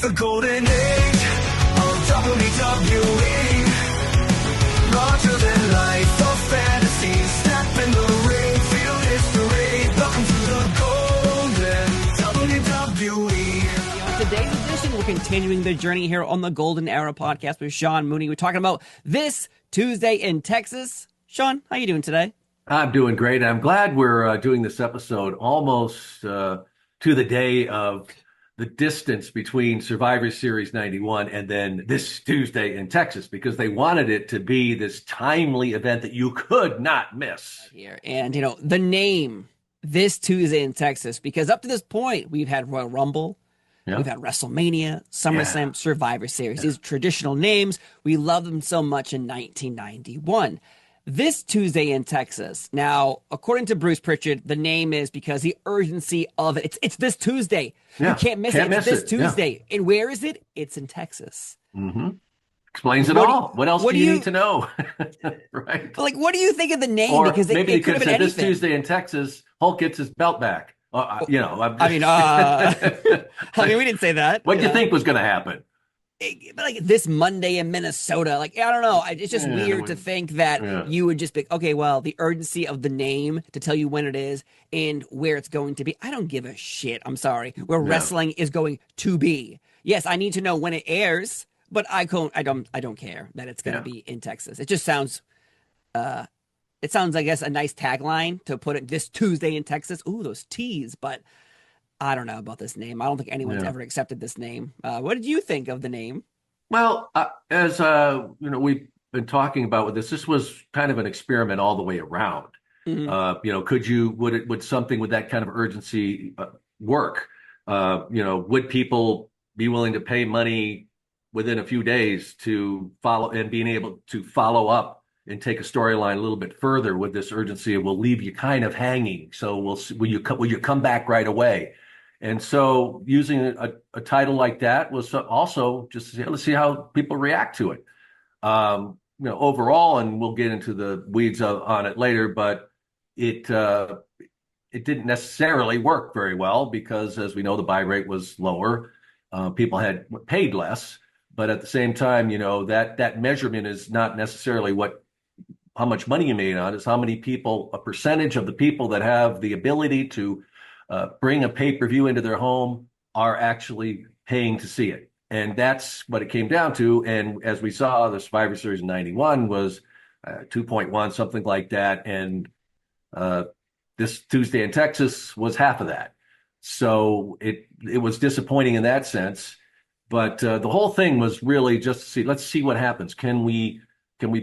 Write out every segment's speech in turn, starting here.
the golden age of WWE. Larger than life of fantasy, step in the ring, feel history. Welcome to the golden WWE. Today's edition, we're continuing the journey here on the Golden Era podcast with Sean Mooney. We're talking about This Tuesday in Texas. Sean, how you doing today? I'm doing great. I'm glad we're doing this episode almost to the day of the distance between Survivor Series 91 and then This Tuesday in Texas, because they wanted it to be this timely event that you could not miss. Here. And, you know, the name This Tuesday in Texas, because up to this point, we've had Royal Rumble, we've had WrestleMania, SummerSlam, Survivor Series. These traditional names, we love them so much in 1991. This Tuesday in Texas. Now, according to Bruce Pritchard, the name is because the urgency of it. It's this Tuesday. You can't miss it. It's this Tuesday. And where is it? It's in Texas. Mm-hmm. Explains it all. What else do you need to know? Right? Like, what do you think of the name? Or because maybe it could have been anything. This Tuesday in Texas, Hulk gets his belt back. You know, I mean, we didn't say that. What do you think was going to happen? Like this Monday in Minnesota, like, I don't know. It's just weird to think that you would just be, okay, well, the urgency of the name to tell you when it is and where it's going to be. I don't give a shit. I'm sorry. Where wrestling is going to be. Yes, I need to know when it airs, but I don't care that it's going to be in Texas. It just sounds, I guess, a nice tagline to put it This Tuesday in Texas. Ooh, those T's, but I don't know about this name. I don't think anyone's ever accepted this name. What did you think of the name? Well, as you know, we've been talking about with this was kind of an experiment all the way around. Mm-hmm. You know, would something with that kind of urgency work? You know, would people be willing to pay money within a few days to follow and being able to follow up and take a storyline a little bit further with this urgency? We'll leave you kind of hanging. So we'll see, will you come back right away? And so using a title like that was also just let's see how people react to it. You know, overall, and we'll get into the weeds on it later, but it didn't necessarily work very well because, as we know, the buy rate was lower. People had paid less, but at the same time, you know, that measurement is not necessarily how much money you made on it. It's how many people, a percentage of the people that have the ability to bring a pay-per-view into their home are actually paying to see it. And that's what it came down to. And as we saw, the Survivor Series in 91 was 2.1, something like that. And This Tuesday in Texas was half of that. So it was disappointing in that sense. But the whole thing was really just to see, let's see what happens. Can we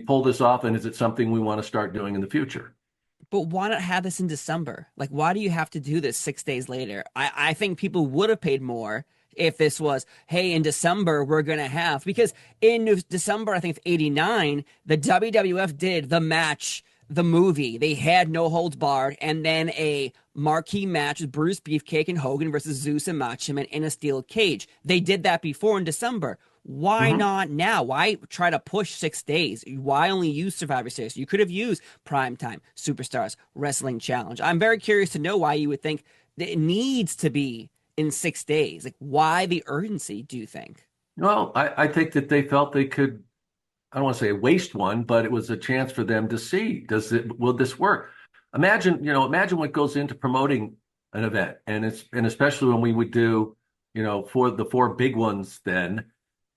pull this off? And is it something we want to start doing in the future? But why not have this in December? Like, why do you have to do this 6 days later? I think people would have paid more if this was, hey, in December, we're going to have, because in December, I think it's 89, the WWF did the match, the movie. They had No Holds Barred, and then a marquee match with Bruce Beefcake and Hogan versus Zeus and Macho Man in a steel cage. They did that before in December. Why not now? Why try to push 6 days? Why only use Survivor Series? You could have used Primetime, Superstars, Wrestling Challenge. I'm very curious to know why you would think that it needs to be in 6 days. Like, why the urgency, do you think? Well, I think that they felt they could, I don't want to say waste one, but it was a chance for them to see, will this work? Imagine what goes into promoting an event. And especially when we would do, you know, for the 4 big ones then,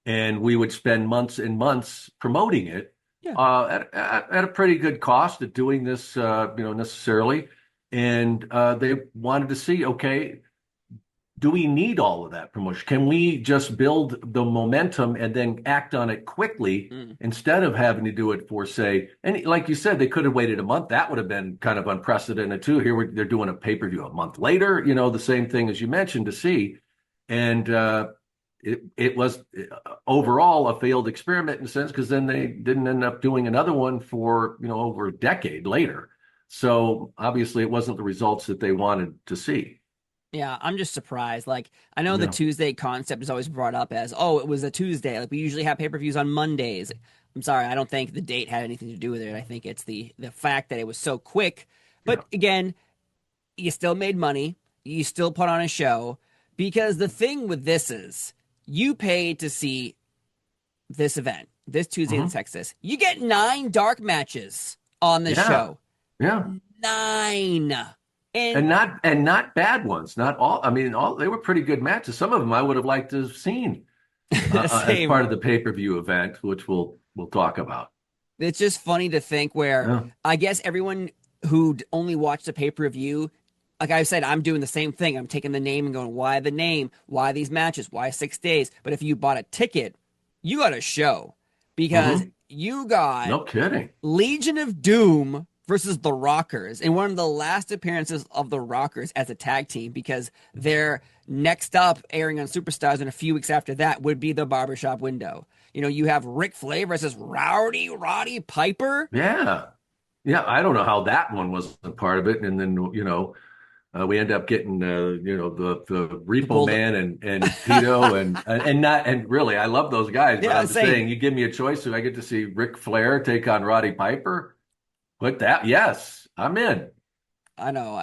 and we would spend months and months promoting it at a pretty good cost at doing this, you know, necessarily. And they wanted to see, okay, do we need all of that promotion? Can we just build the momentum and then act on it quickly instead of having to do it for, say, and like you said, they could have waited a month. That would have been kind of unprecedented too. Here they're doing a pay-per-view a month later, you know, the same thing as you mentioned to see. And it was overall a failed experiment in a sense, because then they didn't end up doing another one for, you know, over a decade later. So obviously it wasn't the results that they wanted to see. Yeah, I'm just surprised. Like, I know the Tuesday concept is always brought up as, oh, it was a Tuesday. Like, we usually have pay-per-views on Mondays. I'm sorry, I don't think the date had anything to do with it. I think it's the fact that it was so quick. But again, you still made money. You still put on a show. Because the thing with this is, you paid to see this event, this Tuesday in Texas. You get 9 dark matches on the show. Yeah. 9. And not bad ones. Not all. I mean, all they were pretty good matches. Some of them I would have liked to have seen as part of the pay-per-view event, which we'll talk about. It's just funny to think where I guess everyone who only watched the pay-per-view, like I said, I'm doing the same thing. I'm taking the name and going, why the name? Why these matches? Why 6 days? But if you bought a ticket, you got a show because you got no kidding Legion of Doom versus the Rockers in one of the last appearances of the Rockers as a tag team, because their next up airing on Superstars in a few weeks after that would be the Barbershop Window. You know, you have Ric Flair versus Roddy Piper. Yeah. I don't know how that one wasn't part of it. And then, we end up getting, the Repo Man and Tito and really, I love those guys. But I'm just saying, you give me a choice, so I get to see Ric Flair take on Roddy Piper. But yes, I'm in. I know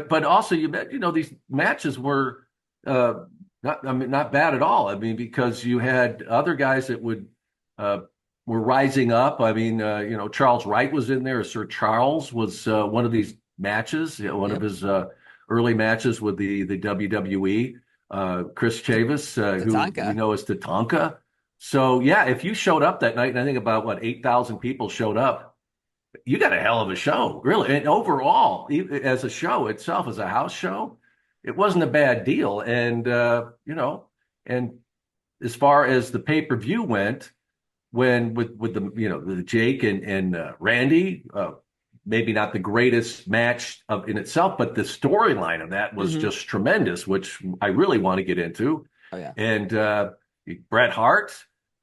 but also you bet these matches were not bad at all. I mean, because you had other guys that were rising up. I mean, Charles Wright was in there. Sir Charles was one of these matches, one of his early matches with the WWE. Chris Chavis, who you know as Tatanka. So yeah, if you showed up that night, and I think about 8,000 people showed up. You got a hell of a show, really. And overall, as a show itself, as a house show, it wasn't a bad deal. And, and as far as the pay-per-view went, when with the Jake and Randy, maybe not the greatest match in itself, but the storyline of that was just tremendous, which I really want to get into. Oh, yeah. And Bret Hart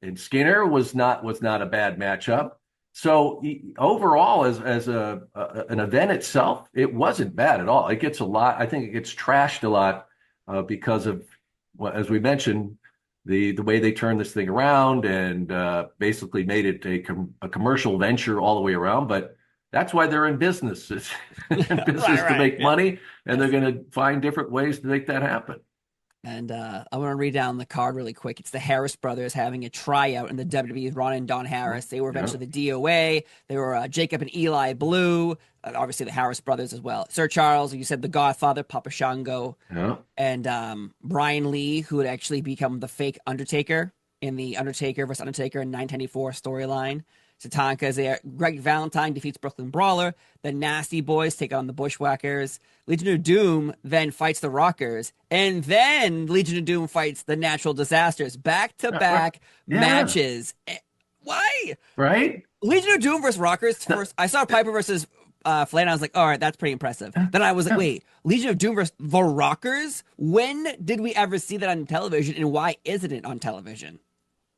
and Skinner was not a bad matchup. So overall, as an event itself, it wasn't bad at all. It gets a lot. I think it gets trashed a lot because of, as we mentioned, the way they turned this thing around and basically made it a commercial venture all the way around. But that's why they're in business. It's in business to make money, and they're going to find different ways to make that happen. And I want to read down the card really quick. It's the Harris brothers having a tryout in the WWE. Ron and Don Harris. They were eventually the DOA. They were Jacob and Eli Blue. Obviously, the Harris brothers as well. Sir Charles, you said the Godfather, Papa Shango. Yeah. And Brian Lee, who would actually become the fake Undertaker in the Undertaker vs. Undertaker in 1994 storyline. Tatanka is there. Greg Valentine defeats Brooklyn Brawler. The Nasty Boys take on the Bushwhackers. Legion of Doom then fights the Rockers. And then Legion of Doom fights the Natural Disasters. Back-to-back matches. Why? Right? Legion of Doom versus Rockers first. I saw Piper versus Flair, and I was like, all right, that's pretty impressive. Then I was like, wait, Legion of Doom versus the Rockers? When did we ever see that on television, and why isn't it on television?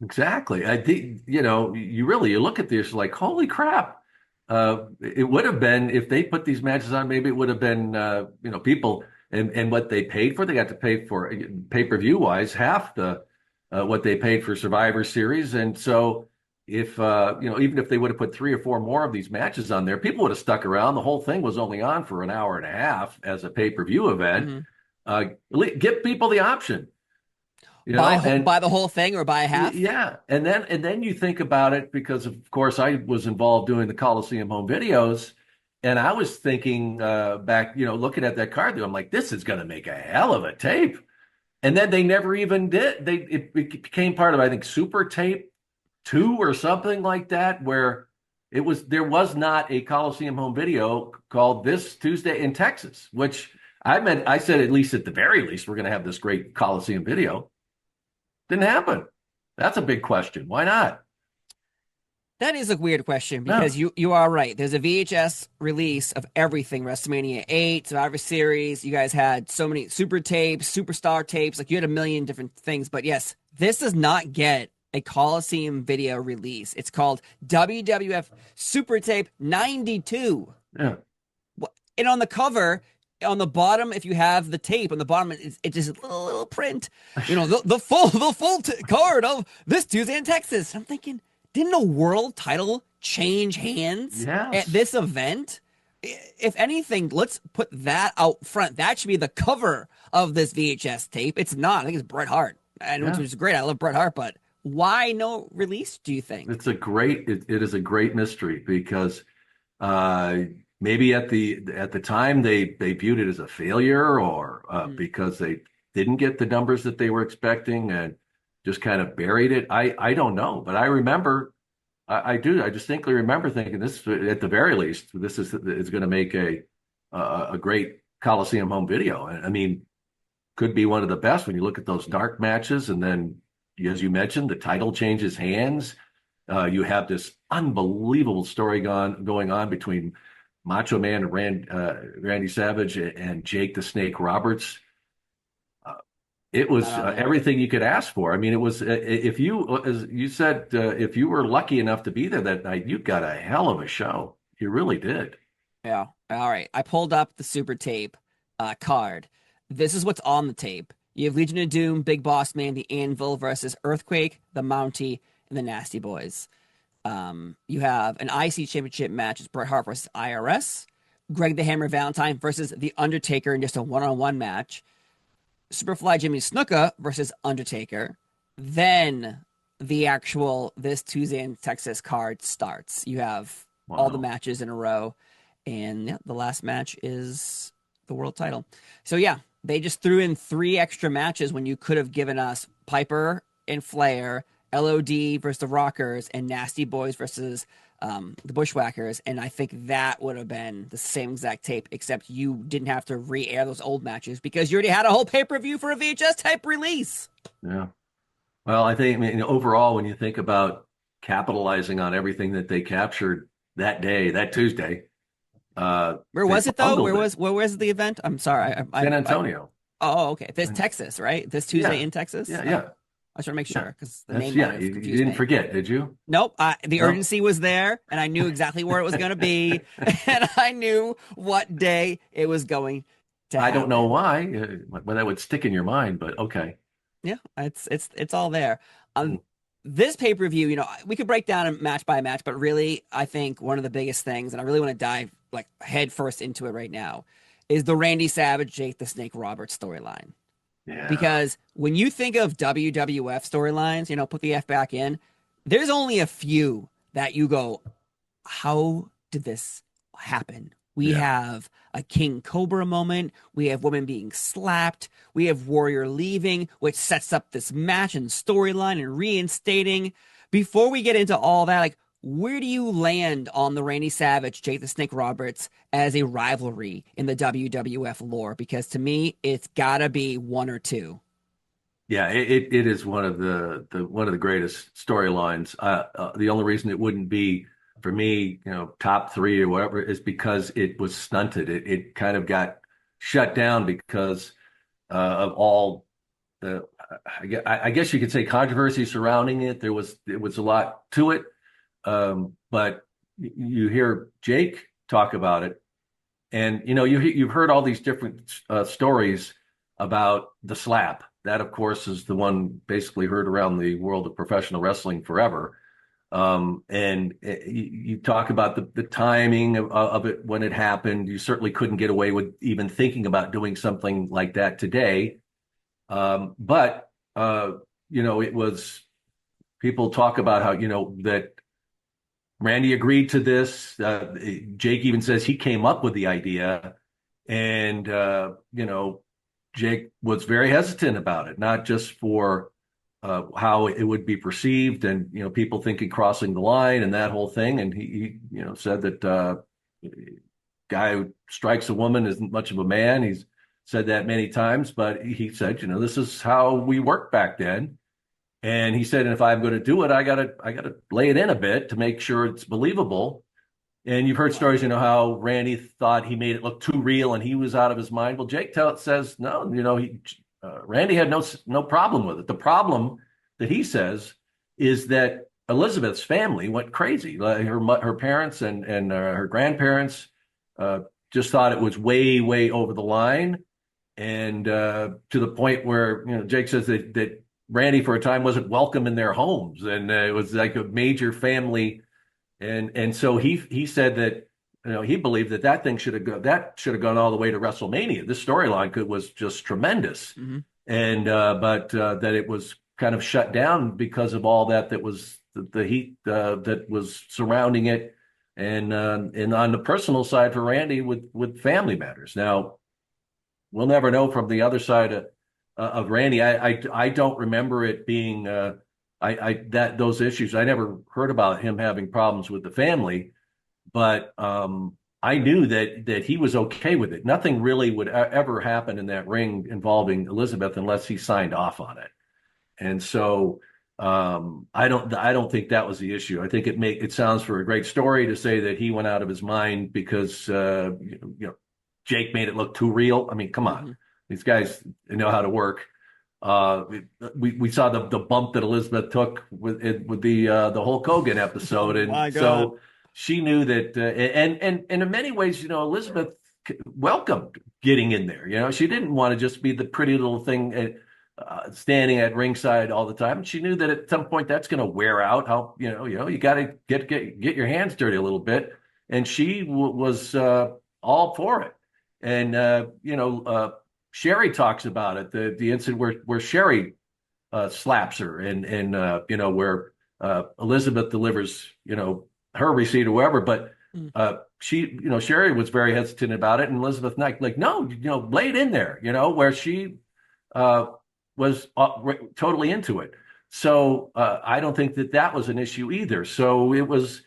Exactly. I think, you look at this like, holy crap. It would have been, if they put these matches on, maybe it would have been, people and what they paid for. They got to pay for pay-per-view wise, half the what they paid for Survivor Series. And so if, even if they would have put 3 or 4 more of these matches on there, people would have stuck around. The whole thing was only on for an hour and a half as a pay-per-view event. Give people the option. Buy the whole thing or buy half? Yeah. And then you think about it, because of course I was involved doing the Coliseum home videos, and I was thinking back, looking at that card, I'm like, this is going to make a hell of a tape. And then they never even did. It became part of, I think, Super Tape 2 or something like that, where there was not a Coliseum home video called This Tuesday in Texas, which I said, at least at the very least, we're going to have this great Coliseum video. Didn't happen. That's a big question. Why not? That is a weird question, because you are right. There's a VHS release of everything. WrestleMania 8, Survivor Series. You guys had so many super tapes, superstar tapes. Like, you had a million different things. But yes, this does not get a Coliseum video release. It's called WWF Super Tape 92. Yeah. And on the cover, on the bottom, if you have the tape on the bottom, it's just a little print, the full card of This Tuesday in Texas. I'm thinking, didn't a world title change hands at this event? If anything, let's put that out front. That should be the cover of this VHS tape. It's not. I think it's Bret Hart. and which Yeah. was great. I love Bret Hart, but why no release, do you think? It is a great mystery because uh, maybe at the time they viewed it as a failure, or Mm. because they didn't get the numbers that they were expecting and just kind of buried it. I don't know, but I remember I do. I distinctly remember thinking this, at the very least, this is going to make a great Coliseum home video. And I mean, could be one of the best when you look at those dark matches. And then, as you mentioned, the title changes hands. You have this unbelievable story going on between Macho Man and Randy Savage and Jake the Snake Roberts. It Not was on there. everything you could ask for. I mean, it was, if you, as you said, if you were lucky enough to be there that night, you got a hell of a show. You really did. Yeah. All right. I pulled up the Super Tape card. This is what's on the tape. You have Legion of Doom, Big Boss Man, the Anvil versus Earthquake, the Mountie, and the Nasty Boys. You have an IC Championship match. It's Bret Hart versus IRS. Greg the Hammer Valentine versus The Undertaker in just a one-on-one match. Superfly Jimmy Snuka versus Undertaker. Then the actual This Tuesday in Texas card starts. You have all the Wow. matches in a row. And yeah, the last match is the world title. So yeah, they just threw in 3 extra matches when you could have given us Piper and Flair, LOD versus the Rockers, and Nasty Boys versus the Bushwhackers. And I think that would have been the same exact tape, except you didn't have to re-air those old matches because you already had a whole pay-per-view for a VHS type release. Yeah. Well, I mean, overall, when you think about capitalizing on everything that they captured that day, that Tuesday, Where they was it though? bungled it. Where was the event? I'm sorry. San Antonio. Oh, okay. This And- Texas, right? This Tuesday Yeah. in Texas. Yeah. Yeah. I just want to make Yeah. sure because the That's, name yeah. might have You confused didn't me. forget, did you? Nope. The No. urgency was there, and I knew exactly where it was going to be, and I knew what day it was going to I don't know happen. why, but that would stick in your mind, but okay. Yeah, it's all there. This pay per view, we could break down it match by match, but really, I think one of the biggest things, and I really want to dive like head first into it right now, is the Randy Savage Jake the Snake Roberts storyline. Yeah. Because when you think of WWF storylines, put the F back in, there's only a few that you go, how did this happen? We Yeah. have a King Cobra moment. We have women being slapped. We have Warrior leaving, which sets up this match and storyline and reinstating. Before we get into all that, like, where do you land on the Randy Savage, Jake the Snake Roberts as a rivalry in the WWF lore? Because to me, it's gotta be 1 or 2. Yeah, it is one of the greatest storylines. The only reason it wouldn't be for me, top 3 or whatever, is because it was stunted. It kind of got shut down because of all the, I guess you could say, controversy surrounding it. There was a lot to it, but you hear Jake talk about it, and you've heard all these different stories about the slap. That, of course, is the one basically heard around the world of professional wrestling forever. And you talk about the timing of it when it happened. You certainly couldn't get away with even thinking about doing something like that today. But it was, people talk about how, that Randy agreed to this. Jake even says he came up with the idea, and, Jake was very hesitant about it, not just for how it would be perceived, and people thinking crossing the line and that whole thing. And he said that guy who strikes a woman isn't much of a man. He's said that many times, but he said, this is how we worked back then. And he said, and if I'm going to do it, I gotta lay it in a bit to make sure it's believable. And you've heard stories, how Randy thought he made it look too real and he was out of his mind. Well, Jake says no. Randy had no problem with it. The problem that he says is that Elizabeth's family went crazy. Her parents and her grandparents just thought it was way, way over the line, and to the point where Jake says that Randy for a time wasn't welcome in their homes, and it was like a major family. And so he said that he believed that thing should have gone all the way to WrestleMania. This storyline was just tremendous. Mm-hmm. and but that it was kind of shut down because of all that was the heat that was surrounding it, and on the personal side for Randy with family matters. Now we'll never know from the other side of Randy. I don't remember it being I that those issues. I never heard about him having problems with the family, but I knew that he was okay with it. Nothing really would ever happen in that ring involving Elizabeth unless he signed off on it. And so I don't think that was the issue. I think it sounds for a great story to say that he went out of his mind because Jake made it look too real. I mean, come on, Mm-hmm. these guys know how to work. Uh, we saw the bump that Elizabeth took with the Hulk Hogan episode, Oh and my God. so she knew that. And in many ways, Elizabeth welcomed getting in there. She didn't want to just be the pretty little thing standing at ringside all the time. She knew that at some point that's going to wear out. How you got to get your hands dirty a little bit, and she was all for it. And Sherry talks about it, the incident where Sherry slaps her, and where Elizabeth delivers her receipt or whatever, but Mm. Sherry was very hesitant about it, and Elizabeth like no, lay it in there, where she uh, was totally into it. So I don't think that was an issue either. So it was.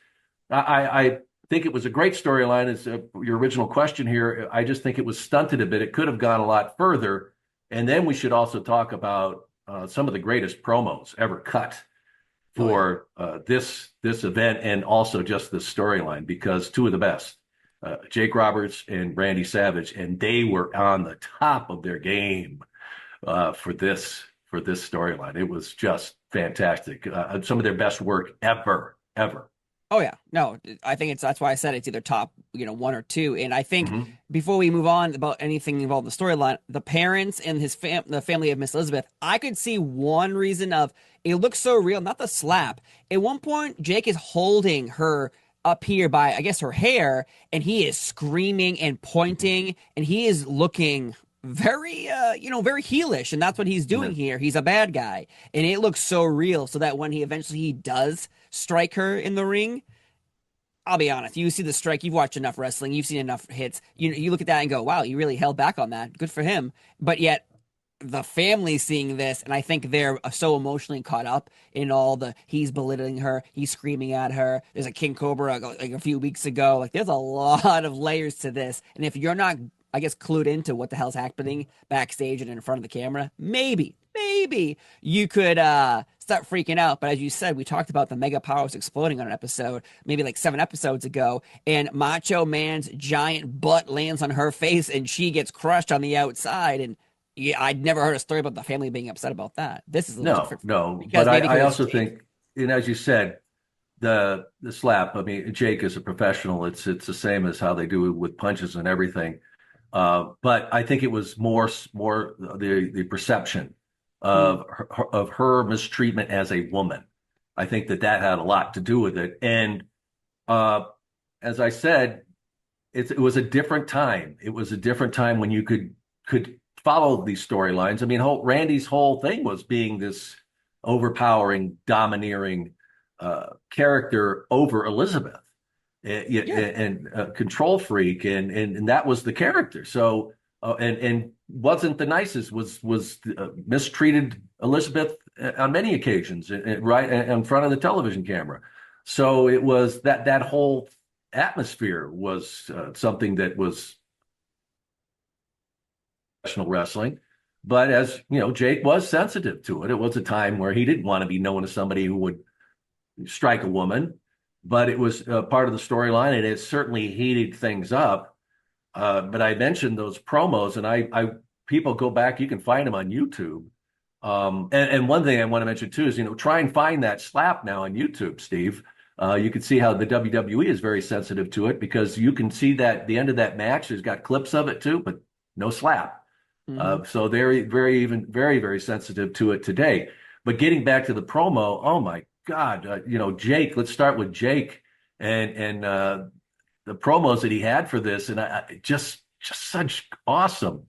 I think it was a great storyline. As your original question here, I just think it was stunted a bit. It could have gone a lot further. And then we should also talk about some of the greatest promos ever cut Oh yeah. for this event, and also just this storyline, because two of the best, Jake Roberts and Randy Savage, and they were on the top of their game for this storyline. It was just fantastic. Some of their best work ever, ever. Oh yeah, no, I think that's why I said it's either top, one or two. And I think Hmm. before we move on about anything involved in the storyline, the parents and the family of Miss Elizabeth, I could see one reason of it looks so real, not the slap. At one point, Jake is holding her up here by, I guess, her hair, and he is screaming and pointing, and he is looking very very heelish, and that's what he's doing here. He's a bad guy, and it looks so real, so that when he does strike her in the ring, I'll be honest, you see the strike, you've watched enough wrestling, you've seen enough hits, you look at that and go, wow, you really held back on that, good for him. But yet the family seeing this, and I think they're so emotionally caught up in all he's belittling her, he's screaming at her, there's a King Cobra like a few weeks ago, like there's a lot of layers to this, and if you're not, I guess, clued into what the hell's happening backstage and in front of the camera, maybe you could start freaking out. But as you said, we talked about the mega powers exploding on an episode, maybe like 7 episodes ago, and Macho Man's giant butt lands on her face and she gets crushed on the outside. And yeah, I'd never heard a story about the family being upset about that. This is a little No, different no. because But maybe I because also Jake. think, as you said, the slap. I mean, Jake is a professional. It's the same as how they do it with punches and everything. But I think it was more the perception Mm, of her mistreatment as a woman. I think that had a lot to do with it. And uh, as I said, it was a different time. It was a different time when you could follow these storylines. I mean, Randy's whole thing was being this overpowering, domineering character over Elizabeth, yeah. and control freak, and that was the character. So and wasn't the nicest, was mistreated Elizabeth on many occasions, right in front of the television camera. So it was that whole atmosphere was something that was professional wrestling. But as Jake was sensitive to it. It was a time where he didn't want to be known as somebody who would strike a woman, but it was part of the storyline, and it certainly heated things up. But I mentioned those promos, and I people go back, you can find them on YouTube. And one thing I want to mention too is, try and find that slap now on YouTube, Steve. You can see how the WWE is very sensitive to it, because you can see that the end of that match has got clips of it too, but no slap. Hmm. So they're very, very sensitive to it today. But getting back to the promo, oh my God, Jake. Let's start with Jake and the promos that he had for this, and just such awesome.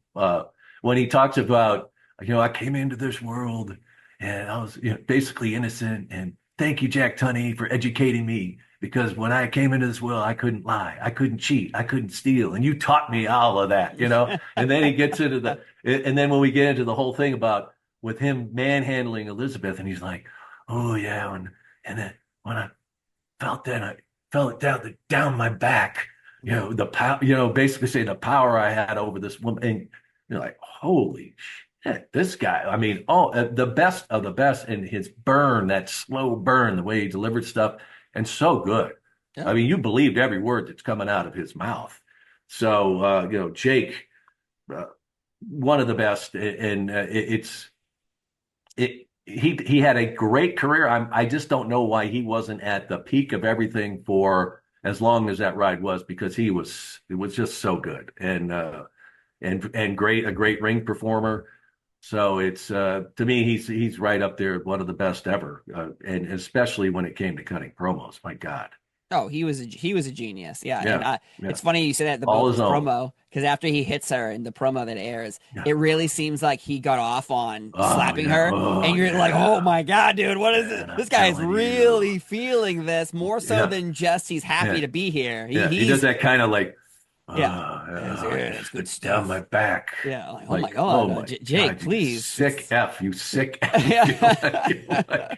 When he talks about I came into this world and I was basically innocent. And thank you, Jack Tunney, for educating me. Because when I came into this world, I couldn't lie, I couldn't cheat, I couldn't steal, and you taught me all of that. And then he gets into and then when we get into the whole thing about with him manhandling Elizabeth, and he's like, "Oh yeah," and then when I felt that, I felt it down my back. The power. Basically saying the power I had over this woman, and you're like, "Holy shit, this guy!" I mean, the best of the best, and his burn, that slow burn, the way he delivered stuff. And so good. Yeah. I mean, you believed every word that's coming out of his mouth. So, Jake, one of the best, and he had a great career. I just don't know why he wasn't at the peak of everything for as long as that ride was, because it was just so good and great, a great ring performer. So it's to me, he's right up there, one of the best ever, and especially when it came to cutting promos. My God. Oh, he was a genius. Yeah, Yeah, and it's funny you say that the all both his own. promo, because after he hits her in the promo that airs, Yeah. it really seems like he got off on Oh, slapping yeah. her, Oh, and you're like, yeah. oh my God, dude, what is Man, this? I'm This guy is telling you. really feeling this more so Yeah. than just he's happy Yeah. to be here. He He's does that kind of like, yeah, it's good down stuff. my back. Yeah, like, oh Like, my God, oh my Jake, God, please. sick F, you sick F. Yeah.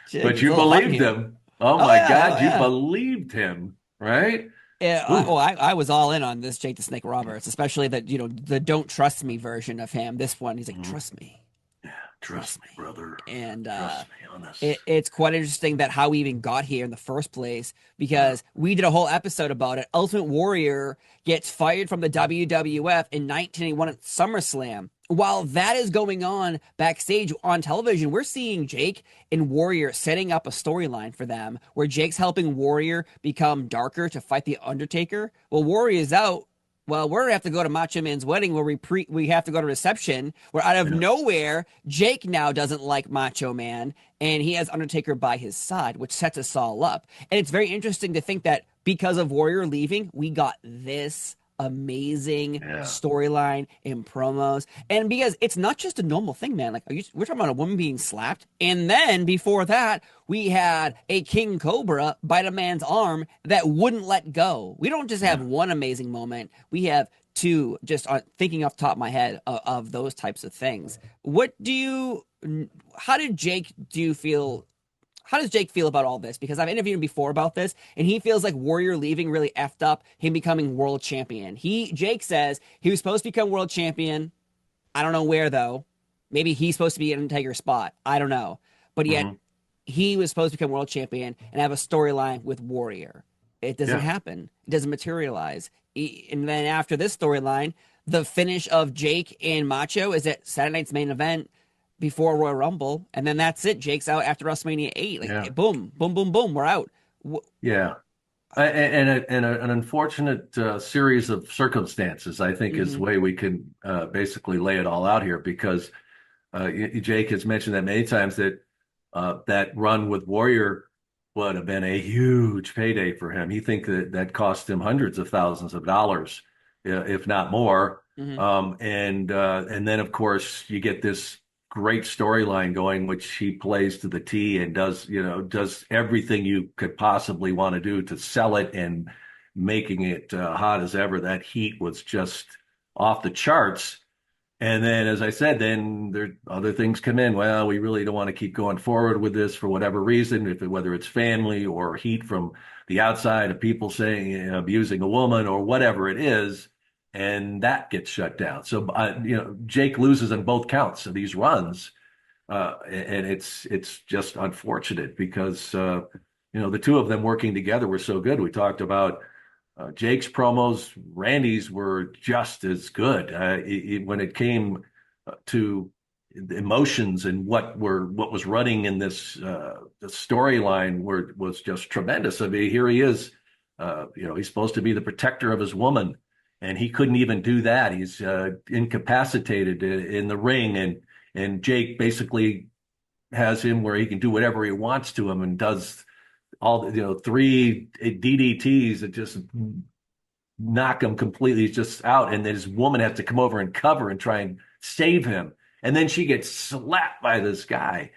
Jake, But it's a you little hot in believed here. him. Oh Oh my yeah, oh God, you yeah. believed him, right? Yeah, Ooh, I was all in on this Jake the Snake Roberts, especially the "Don't Trust Me" version of him. This one, he's like, mhm. "Trust me, Yeah, trust me, brother. and Trust me on this. it's quite interesting that how we even got here in the first place, Yeah, because we did a whole episode about it. Ultimate Warrior gets fired from the WWF in 1981 at SummerSlam. While that is going on backstage on television, we're seeing Jake and Warrior setting up a storyline for them where Jake's helping Warrior become darker to fight the Undertaker. Well, Warrior's out. Well, we're gonna have to go to Macho Man's wedding where we have to go to reception. Where out of yeah, nowhere, Jake now doesn't like Macho Man, and he has Undertaker by his side, which sets us all up. And it's very interesting to think that because of Warrior leaving, we got this amazing yeah. storyline in promos, and because it's not just a normal thing, man. Like we're talking about a woman being slapped, and then before that, we had a King Cobra bite a man's arm that wouldn't let go. We don't just have Yeah. one amazing moment; we have two. Just thinking off the top of my head of those types of things. How did Jake do you feel? How does Jake feel about all this? Because I've interviewed him before about this, and he feels like Warrior leaving really effed up him becoming world champion. Jake says he was supposed to become world champion. I don't know where though. Maybe he's supposed to be in Undertaker's spot. I don't know. But yet Hmm. he was supposed to become world champion and have a storyline with Warrior. It doesn't Yeah. happen. It doesn't materialize. And then after this storyline, the finish of Jake and Macho is at Saturday night's main event before Royal Rumble, and then that's it. Jake's out after WrestleMania 8. Yeah. Like, boom, boom, boom, boom, we're out. Yeah. An unfortunate series of circumstances, I think, is the Mhm. way we can basically lay it all out here, because Jake has mentioned that many times that that run with Warrior would have been a huge payday for him. He think that cost him hundreds of thousands of dollars, if not more. Mhm. And then of course you get this great storyline going, which he plays to the T and does everything you could possibly want to do to sell it and making it hot as ever. That heat was just off the charts. And then, as I said, then there other things come in. Well, we really don't want to keep going forward with this for whatever reason, whether it's family or heat from the outside of people saying abusing a woman or whatever it is, and that gets shut down. So, Jake loses on both counts of these runs, and it's just unfortunate because the two of them working together were so good. We talked about. Jake's promos, Randy's were just as good. When it came to the emotions and what was running in this the storyline was just tremendous. I mean, here he is. He's supposed to be the protector of his woman, and he couldn't even do that. He's incapacitated in the ring, and Jake basically has him where he can do whatever he wants to him and does all three DDTs that just knock him completely just out, and then his woman has to come over and cover and try and save him. And then she gets slapped by this guy.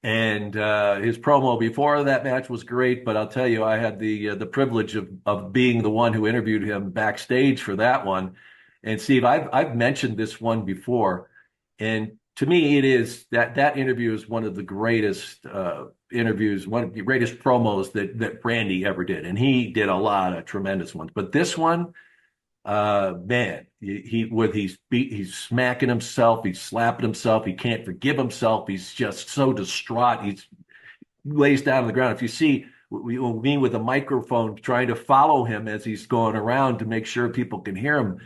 And his promo before that match was great, but I'll tell you, I had the privilege of being the one who interviewed him backstage for that one. And Steve, I've mentioned this one before, and to me, it is that interview is one of the greatest interviews, one of the greatest promos that Randy ever did, and he did a lot of tremendous ones. But this one, man, he's smacking himself, he's slapping himself, he can't forgive himself, he's just so distraught, he lays down on the ground. If you see me with a microphone trying to follow him as he's going around to make sure people can hear him.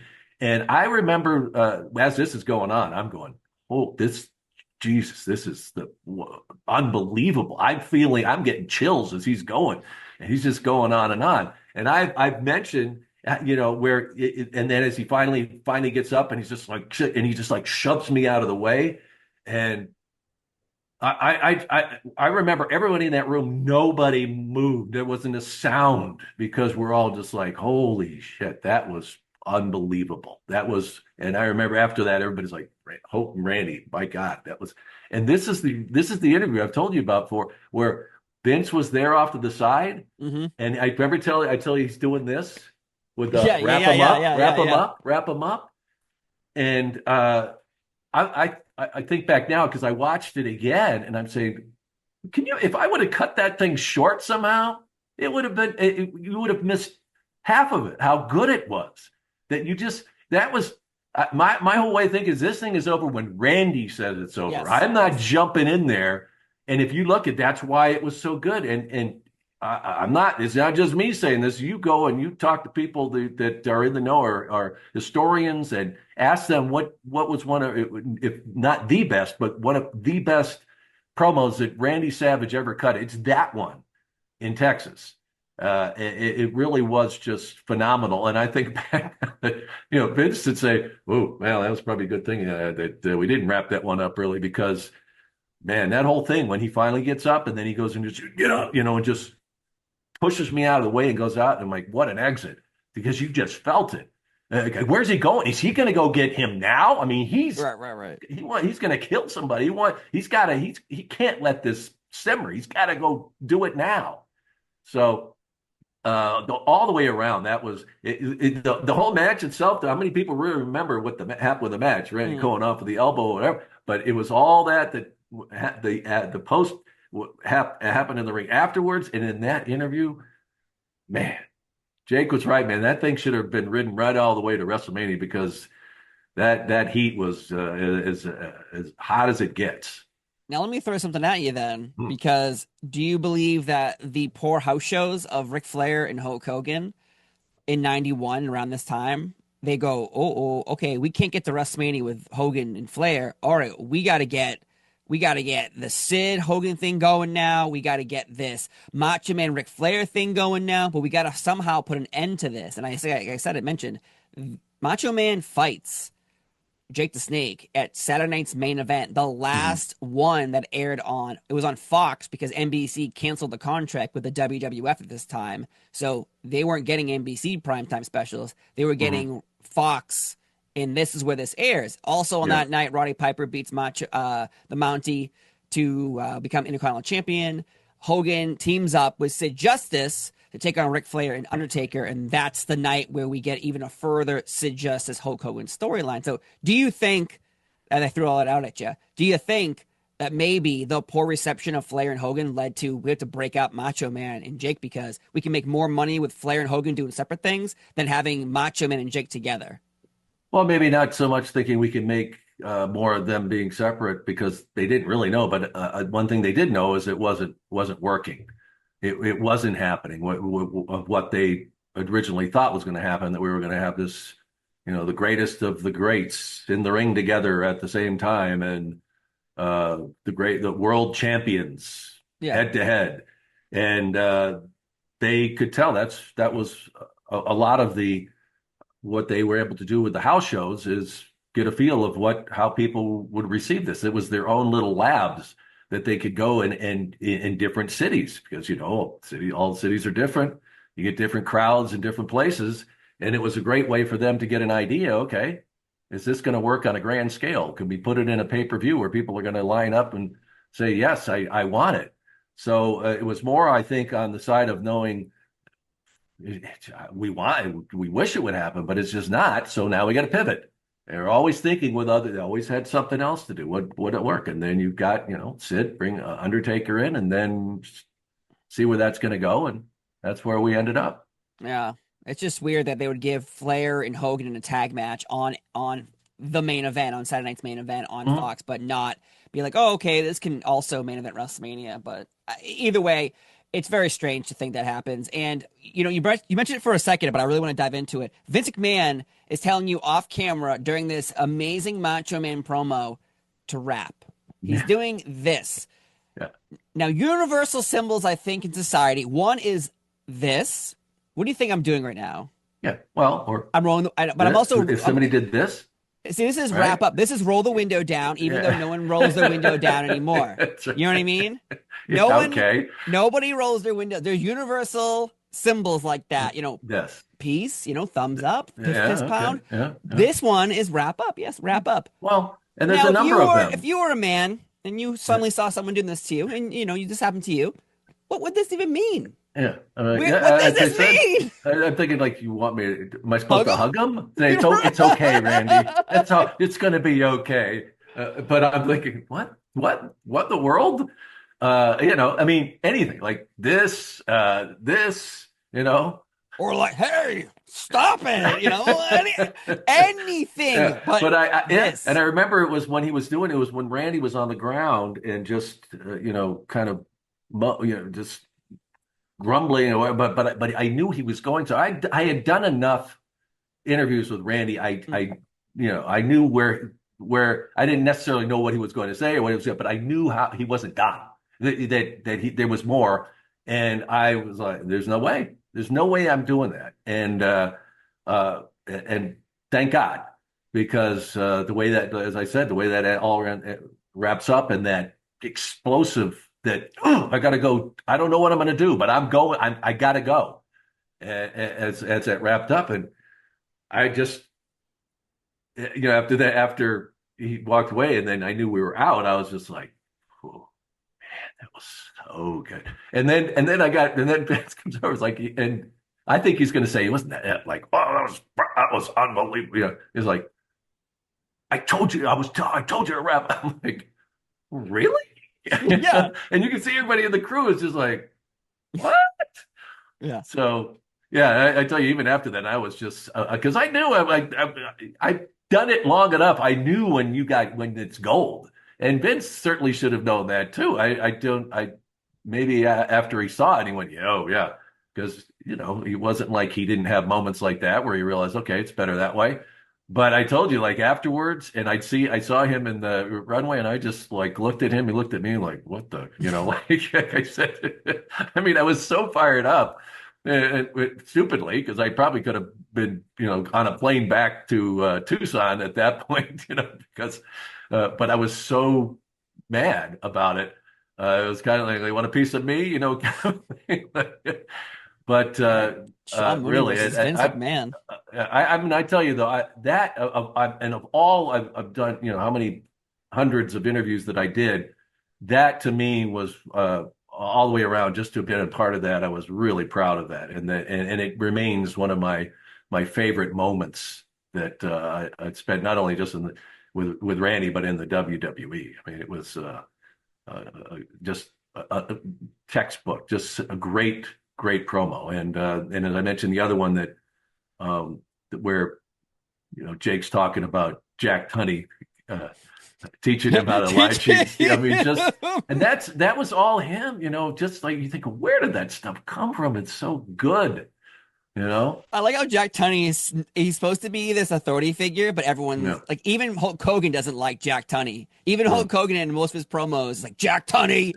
And I remember as this is going on, I'm going, oh, Jesus, this is unbelievable. I'm getting chills as he's going, and he's just going on and on. And I've mentioned, where and then as he finally gets up and he just like shoves me out of the way. And I remember everybody in that room, nobody moved. There wasn't a sound because we're all just like, holy shit, that was unbelievable. And I remember after that, everybody's like, Hope and Randy, my God, that was. And this is the interview I've told you about before, where Vince was there off to the side, and I remember I tell you he's doing this with wrap him up, and I think back now because I watched it again, and I'm saying, if I would have cut that thing short somehow, it would have been you would have missed half of it. How good it was that was. My whole way of thinking is this thing is over when Randy says it's over. Yes. I'm not jumping in there. And if you look at that's why it was so good. And it's not just me saying this. You go and you talk to people that are in the know or historians and ask them what was one of, if not the best, but one of the best promos that Randy Savage ever cut. It's that one in Texas. It really was just phenomenal. And I think back, Vince would say, oh, well, that was probably a good thing that we didn't wrap that one up really, because, man, that whole thing, when he finally gets up and then he goes and just, get up, and just pushes me out of the way and goes out. And I'm like, what an exit, because you just felt it. Where's he going? Is he going to go get him now? I mean, he's right. He's going to kill somebody. He can't let this simmer. He's got to go do it now. So, all the way around, that was the whole match itself. How many people really remember what happened with the match? Randy going off with the elbow or whatever. But it was all that the post happened in the ring afterwards, and in that interview, man, Jake was right, man. That thing should have been ridden right all the way to WrestleMania, because that heat was as hot as it gets. Now, let me throw something at you then, because do you believe that the poor house shows of Ric Flair and Hulk Hogan in 91 around this time, they go, okay, we can't get to WrestleMania with Hogan and Flair. All right, we got to get the Sid Hogan thing going now. We got to get this Macho Man Ric Flair thing going now, but we got to somehow put an end to this. And I mentioned Macho Man fights Jake the Snake at Saturday night's main event, the last one that aired on. It was on Fox because NBC canceled the contract with the WWF at this time, so they weren't getting NBC primetime specials. They were getting Fox, and this is where this airs. Also on that night, Roddy Piper beats Macho, the Mountie to become Intercontinental Champion. Hogan teams up with Sid Justice to take on Ric Flair and Undertaker, and that's the night where we get even a further Sid Justice Hulk Hogan storyline. So do you think, and I threw all that out at you, do you think that maybe the poor reception of Flair and Hogan led to, we have to break out Macho Man and Jake because we can make more money with Flair and Hogan doing separate things than having Macho Man and Jake together? Well, maybe not so much thinking we can make more of them being separate, because they didn't really know. But one thing they did know is it wasn't working. It wasn't happening. What they originally thought was going to happen, that we were going to have this, the greatest of the greats in the ring together at the same time, and the world champions head to head, and they could tell that was a lot of what they were able to do with the house shows, is get a feel of how people would receive this. It was their own little labs that they could go in different cities, because all cities are different. You get different crowds in different places, and it was a great way for them to get an idea. Okay, Is this going to work on a grand scale? Could we put it in a pay-per-view where people are going to line up and say, yes, I want it? So it was more, I think, on the side of knowing we wish it would happen, but it's just not. So now we got to pivot. They're always thinking with other, they always had something else to do. Would it work? And then you've got, Sid, bring Undertaker in and then see where that's going to go. And that's where we ended up. Yeah. It's just weird that they would give Flair and Hogan in a tag match on the main event, on Saturday night's main event on Fox, but not be like, oh, okay, this can also main event WrestleMania. But either way, it's very strange to think that happens. And, you mentioned it for a second, but I really want to dive into it. Vince McMahon is telling you off camera during this amazing Macho Man promo to rap. He's doing this. Yeah. Now, universal symbols, I think, in society, one is this. What do you think I'm doing right now? Yeah, well, or I'm rolling, I'm also. If somebody did this, see, this is right? Wrap Up. This is roll the window down, even though no one rolls their window down anymore. Right. You know what I mean? Nobody rolls their window. There's universal symbols like that. Yes. Peace. Thumbs up, fist pound. Okay. Yeah. This one is Wrap Up. Yes, Wrap Up. Well, and there's now, a number of them. If you were a man and you suddenly saw someone doing this to you, and you just happened to you, what would this even mean? Yeah. What does this mean? I'm thinking like, you want me to, am I supposed to hug him? It's okay, Randy. It's going to be okay. But I'm thinking, what the world? I mean, anything like this, or like, hey, stop it, anything. But this. And I remember it was when he was doing it was when Randy was on the ground and just, kind of, just grumbling, but I knew he was going to. I had done enough interviews with Randy. I knew where I didn't necessarily know what he was going to say or what he was, but I knew how he wasn't done. That there was more, and I was like, "There's no way I'm doing that." And thank God, because the way that, as I said, the way that all wraps up and that explosive. That I got to go. I don't know what I'm going to do, but I'm going. I got to go. As that wrapped up, and I just, after he walked away, and then I knew we were out. I was just like, oh, man, that was so good. And then Vince comes over, like, and I think he's going to say, wasn't that like, oh, that was unbelievable. He's like, I told you to wrap. I'm like, really? Yeah. And you can see everybody in the crew is just like, what? Yeah. So, yeah, I tell you, even after that, I was just, because I knew I've done it long enough. I knew when it's gold. And Vince certainly should have known that too. Maybe after he saw it, he went, oh, yeah. Because, he wasn't like he didn't have moments like that where he realized, okay, it's better that way. But I told you, like, afterwards, and I saw him in the runway, and I just like looked at him. He looked at me like, what the, like I said, I mean, I was so fired up, stupidly, because I probably could have been, on a plane back to Tucson at that point, because, but I was so mad about it. It was kind of like, they want a piece of me, kind of thing. But Sean Mooney really, versus Vince McMahon. I mean, I tell you though, of all I've done, how many hundreds of interviews that I did, that to me was all the way around. Just to have been a part of that, I was really proud of that, and it remains one of my favorite moments that I'd spent not only just with Randy, but in the WWE. I mean, it was just a textbook, just a great promo. And as I mentioned, the other one that where Jake's talking about Jack Tunney teaching him how to lie cheat. I mean, and that was all him. Just like you think, where did that stuff come from? It's so good. I like how Jack Tunney he's supposed to be this authority figure, but everyone like, even Hulk Hogan doesn't like Jack Tunney. Even Hulk Hogan in most of his promos is like, Jack Tunney.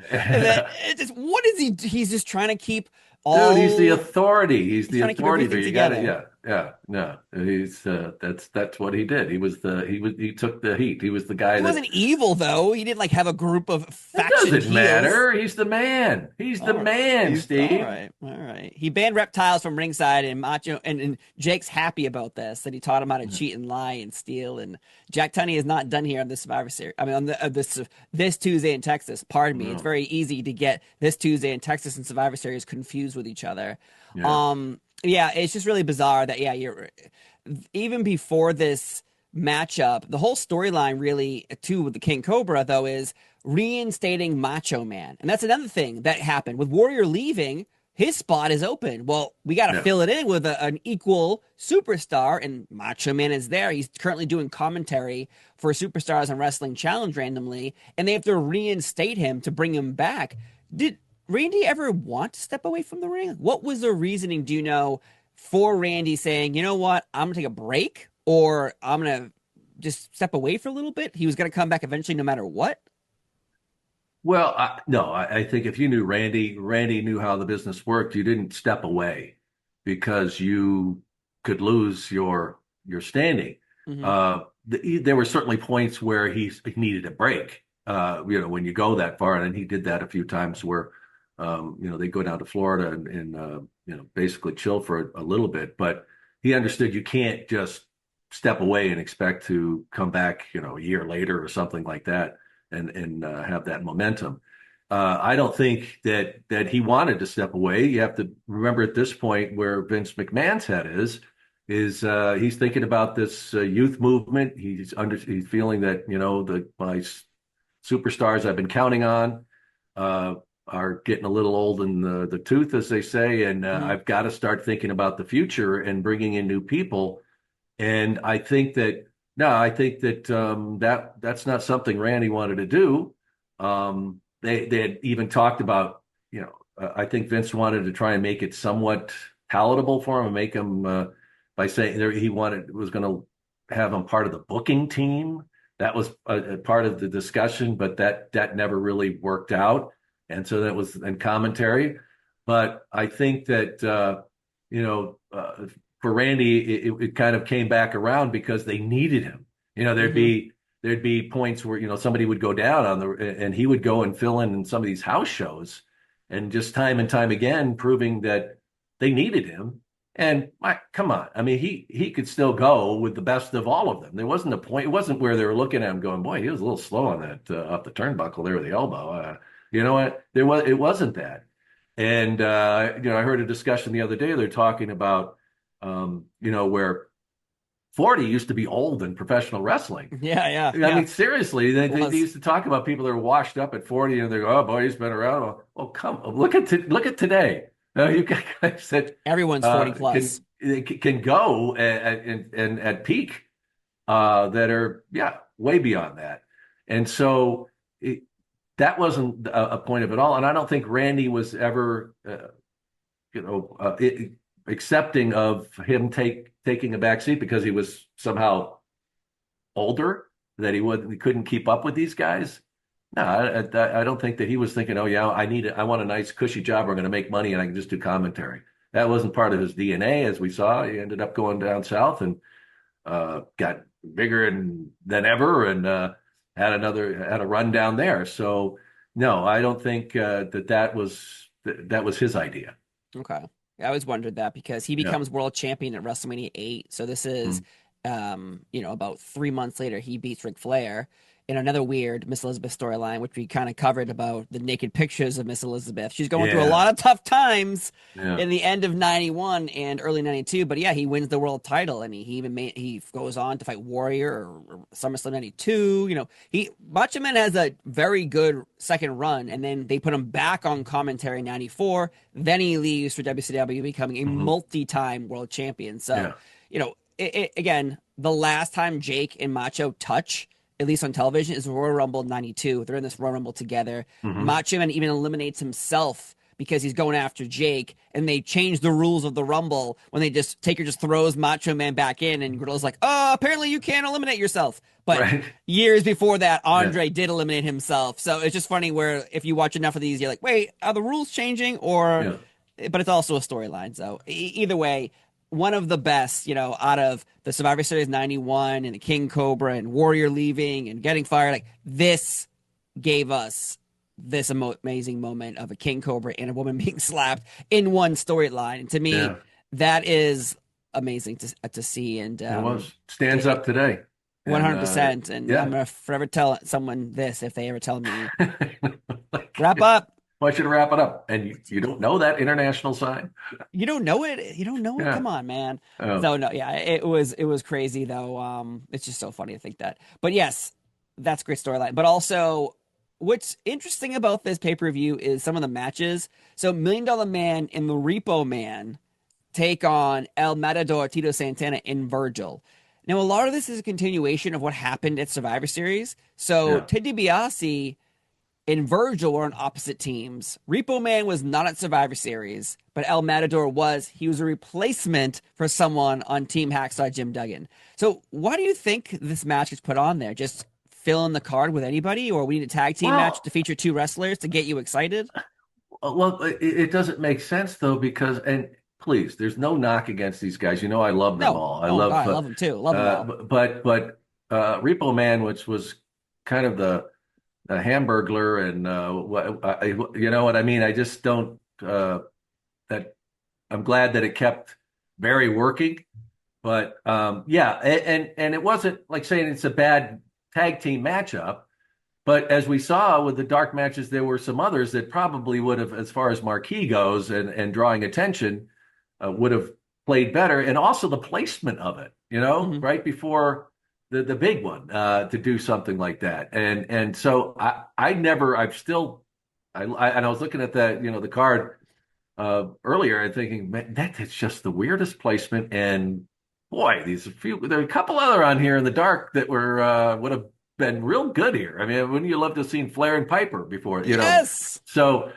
What is he? He's just trying to keep. Dude, he's the authority. He's the authority. You got it. Yeah. Yeah, no, he's that's what he did. He took the heat. He was the guy He that. wasn't evil though. He didn't like have a group of It faction doesn't heels. matter. He's the man. He's the All right. man, All Steve. right. All right. He banned Reptiles from ringside, and Macho and Jake's happy about this. That he taught him how to cheat and lie and steal. And Jack Tunney is not done here on this Survivor Series. I mean, on this Tuesday in Texas. Pardon me. It's No. very easy to get this Tuesday in Texas and Survivor Series confused with each other. Yeah. Yeah, it's just really bizarre that you're even before this matchup, the whole storyline really too with the King Cobra though is reinstating Macho Man. And that's another thing that happened with Warrior leaving. His spot is open. Well, we got to Yeah. fill it in with an equal superstar, and Macho Man is there. He's currently doing commentary for Superstars on Wrestling Challenge randomly, and they have to reinstate him to bring him back. Did Randy ever want to step away from the ring? What was the reasoning, do you know, for Randy saying, you know what, I'm going to take a break, or I'm going to just step away for a little bit? He was going to come back eventually no matter what? Well, no, I think if you knew Randy knew how the business worked. You didn't step away because you could lose your standing. Mm-hmm. There were certainly points where he needed a break. When you go that far, and he did that a few times where, they go down to Florida and basically chill for a little bit. But he understood you can't just step away and expect to come back, a year later or something like that and have that momentum. I don't think that he wanted to step away. You have to remember at this point where Vince McMahon's head is he's thinking about this youth movement. He's feeling that my superstars I've been counting on are getting a little old in the tooth, as they say, and I've got to start thinking about the future and bringing in new people. And I think that that's not something Randy wanted to do. They had even talked about, I think Vince wanted to try and make it somewhat palatable for him and make him by saying he was going to have him part of the booking team. That was a part of the discussion, but that never really worked out. And so that was in commentary. But I think that, for Randy, it kind of came back around because they needed him. There'd be points where, somebody would go down and he would go and fill in some of these house shows and just time and time again, proving that they needed him. And come on, I mean, he could still go with the best of all of them. There wasn't a point. It wasn't where they were looking at him going, boy, he was a little slow on that off the turnbuckle there with the elbow. You know what? It wasn't that. And I heard a discussion the other day. They're talking about where 40 used to be old in professional wrestling. Yeah. I mean, seriously, they used to talk about people that are washed up at 40, and they go, "Oh boy, he's been around." Well, come look at today. You guys that Everyone's 40 plus can go and at peak that are way beyond that, and so that wasn't a point of it all. And I don't think Randy was ever accepting of him taking a back seat because he was somehow older, that he couldn't keep up with these guys. No, I don't think that he was thinking, oh yeah, I want a nice cushy job. We're going to make money and I can just do commentary. That wasn't part of his DNA, as we saw. He ended up going down south and got bigger than ever and had a run down there. So no, I don't think that was his idea. Okay. I always wondered that because he becomes world champion at WrestleMania 8. So this is, about 3 months later, he beats Ric Flair in another weird Miss Elizabeth storyline, which we kind of covered about the naked pictures of Miss Elizabeth. She's going through a lot of tough times in the end of 91 and early 92. But yeah, he wins the world title and he goes on to fight Warrior or SummerSlam 92. Macho Man has a very good second run, and then they put him back on commentary in 94. Then he leaves for WCW, becoming a multi-time world champion. So, again, the last time Jake and Macho touch, at least on television, is Royal Rumble 92. They're in this Royal Rumble together. Macho Man even eliminates himself because he's going after Jake, and they change the rules of the Rumble when Taker just throws Macho Man back in, and Gorilla's like, oh, apparently you can't eliminate yourself. But years before that, Andre did eliminate himself. So it's just funny where if you watch enough of these, you're like, wait, are the rules changing? But it's also a storyline. So either way, one of the best, out of the Survivor Series 91 and the King Cobra and Warrior leaving and getting fired. Like, this gave us this amazing moment of a King Cobra and a woman being slapped in one storyline. And to me, that is amazing to see. And it stands up today. 100%. And I'm going to forever tell someone this if they ever tell me. Wrap up. Well, I should wrap it up. And you don't know that international sign? You don't know it? You don't know it? Come on, man. Oh. So, no, yeah, it was crazy, though. It's just so funny to think that. But, yes, that's a great storyline. But also, what's interesting about this pay-per-view is some of the matches. So, $1 Million Man and the Repo Man take on El Matador, Tito Santana, and Virgil. Now, a lot of this is a continuation of what happened at Survivor Series. So, Ted DiBiase and Virgil were on opposite teams. Repo Man was not at Survivor Series, but El Matador was. He was a replacement for someone on Team Hacksaw, Jim Duggan. So why do you think this match is put on there? Just fill in the card with anybody, or we need a tag team match to feature two wrestlers to get you excited? Well, it doesn't make sense, though, because, and please, there's no knock against these guys. I love them all. I love them too. Love them all. But Repo Man, which was kind of the Hamburglar, and you know what I mean? I just don't, that I'm glad that it kept very working, but and it wasn't like saying it's a bad tag team matchup, but as we saw with the dark matches, there were some others that probably would have, as far as marquee goes and drawing attention, would have played better. And also the placement of it, right before the big one, to do something like that. And so I was looking at the card earlier and thinking, man, that's just the weirdest placement. And boy, there are a couple other on here in the dark that would have been real good here. I mean, wouldn't you love to have seen Flair and Piper before, Yes. So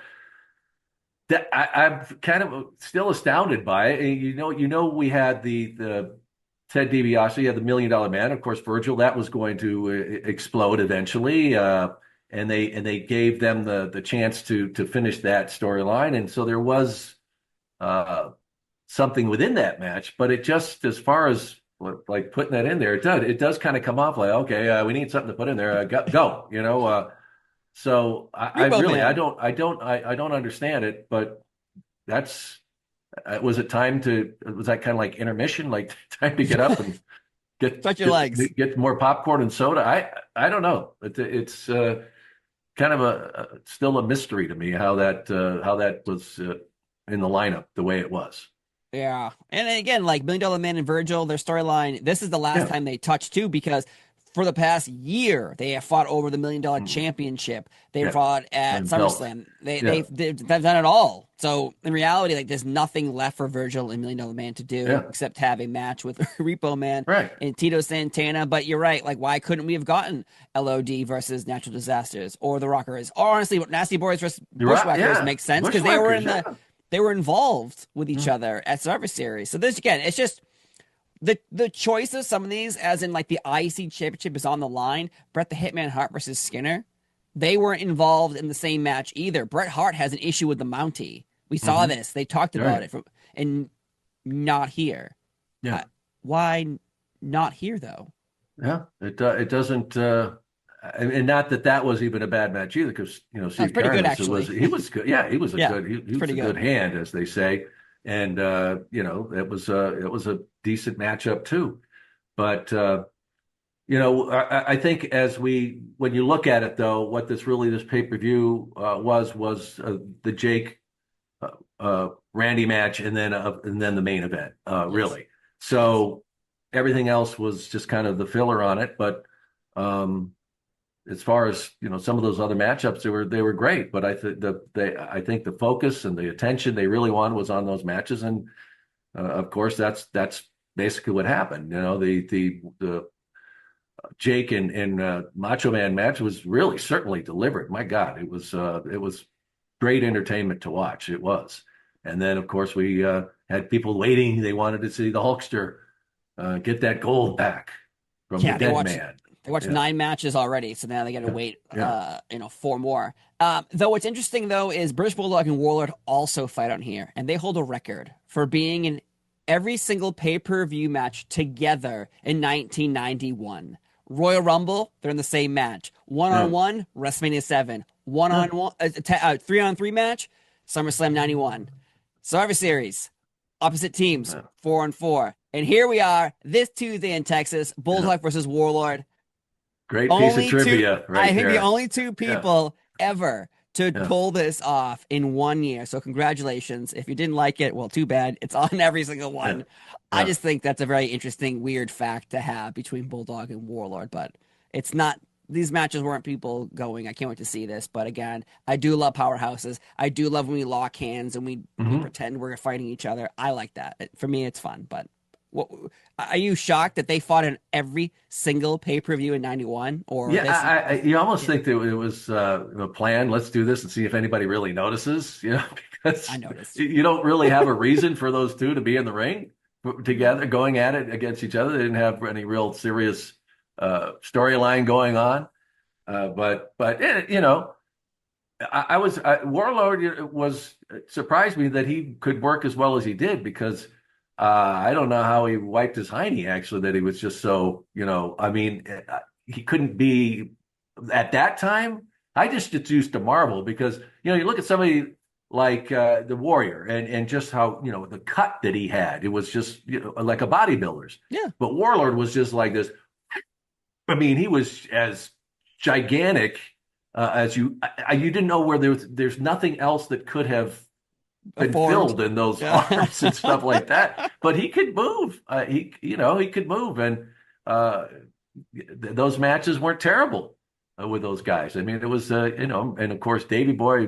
that I'm kind of still astounded by it. We had the Ted DiBiase, had the $1 Million Man. Of course, Virgil, that was going to explode eventually, and they gave them the chance to finish that storyline, and so there was something within that match. But it just, as far as like putting that in there, it does kind of come off like, okay, we need something to put in there. Go. So I don't understand it, but that's. Was it was that kind of like intermission, like time to get up and stretch your legs, get more popcorn and soda? I don't know. It's kind of still a mystery to me how that was in the lineup the way it was. Yeah. And again, like $1 Million Man and Virgil, their storyline, this is the last time they touched too, because for the past year, they have fought over the $1 Million Championship. They fought at SummerSlam. They've done it all. So in reality, like, there's nothing left for Virgil and $1 Million Man to do except have a match with Repo Man and Tito Santana. But you're right. Like, why couldn't we have gotten LOD versus Natural Disasters or the Rockers? Or honestly, Nasty Boys versus Bushwhackers makes sense because they were involved with each other at Survivor Series. So this, again, it's just the choice of some of these, as in like the IC Championship is on the line. Bret the Hitman Hart versus Skinner. They weren't involved in the same match either. Bret Hart has an issue with the Mountie. We saw this. They talked about it and not here. Yeah. Why not here though? Yeah, it doesn't. And not that was even a bad match either, because Steve pretty good, actually. He was good. Yeah, he was a good hand, as they say, and it was a decent matchup too. But I think when you look at it though, what this pay-per-view was the Jake Randy match, and then the main event, really. So everything else was just kind of the filler on it, but. As far as some of those other matchups, they were great, but I think the focus and the attention they really wanted was on those matches, and of course that's basically what happened. The Jake and Macho Man match was really certainly delivered. My God, it was great entertainment to watch. It was, and then of course we had people waiting. They wanted to see the Hulkster get that gold back from the dead man. They watched 9 matches already, so now they got to wait, 4 more. Though what's interesting, though, is British Bulldog and Warlord also fight on here, and they hold a record for being in every single pay-per-view match together in 1991. Royal Rumble, they're in the same match. One-on-one, WrestleMania 7. One-on-one, 3-on-3 match, SummerSlam 91. Survivor Series, opposite teams, 4-on-4. And here we are, this Tuesday in Texas, Bulldog versus Warlord. Great piece of trivia right I think there. the only two people ever to pull this off in 1 year. So congratulations. If you didn't like it, well, too bad. It's on every single one. Yeah. I just think that's a very interesting, weird fact to have between Bulldog and Warlord, but it's not. These matches weren't people going, I can't wait to see this. But again, I do love powerhouses. I do love when we lock hands and we pretend we're fighting each other. I like that. For me, it's fun. But are you shocked that they fought in every single pay-per-view in 91? Or you almost think that it was a plan. Let's do this and see if anybody really notices, because I noticed. You don't really have a reason for those two to be in the ring together, going at it against each other. They didn't have any real serious storyline going on. But Warlord was surprised me that he could work as well as he did, because I don't know how he wiped his hiney, actually, that he was just so, he couldn't be at that time. I just used to marvel because, you look at somebody like the Warrior and just how, the cut that he had. It was just like a bodybuilder's. Yeah. But Warlord was just like this. He was as gigantic as you didn't know where there's nothing else that could have been filled in those arms and stuff like that. But he could move. He could move, and those matches weren't terrible with those guys. It was and of course Davey Boy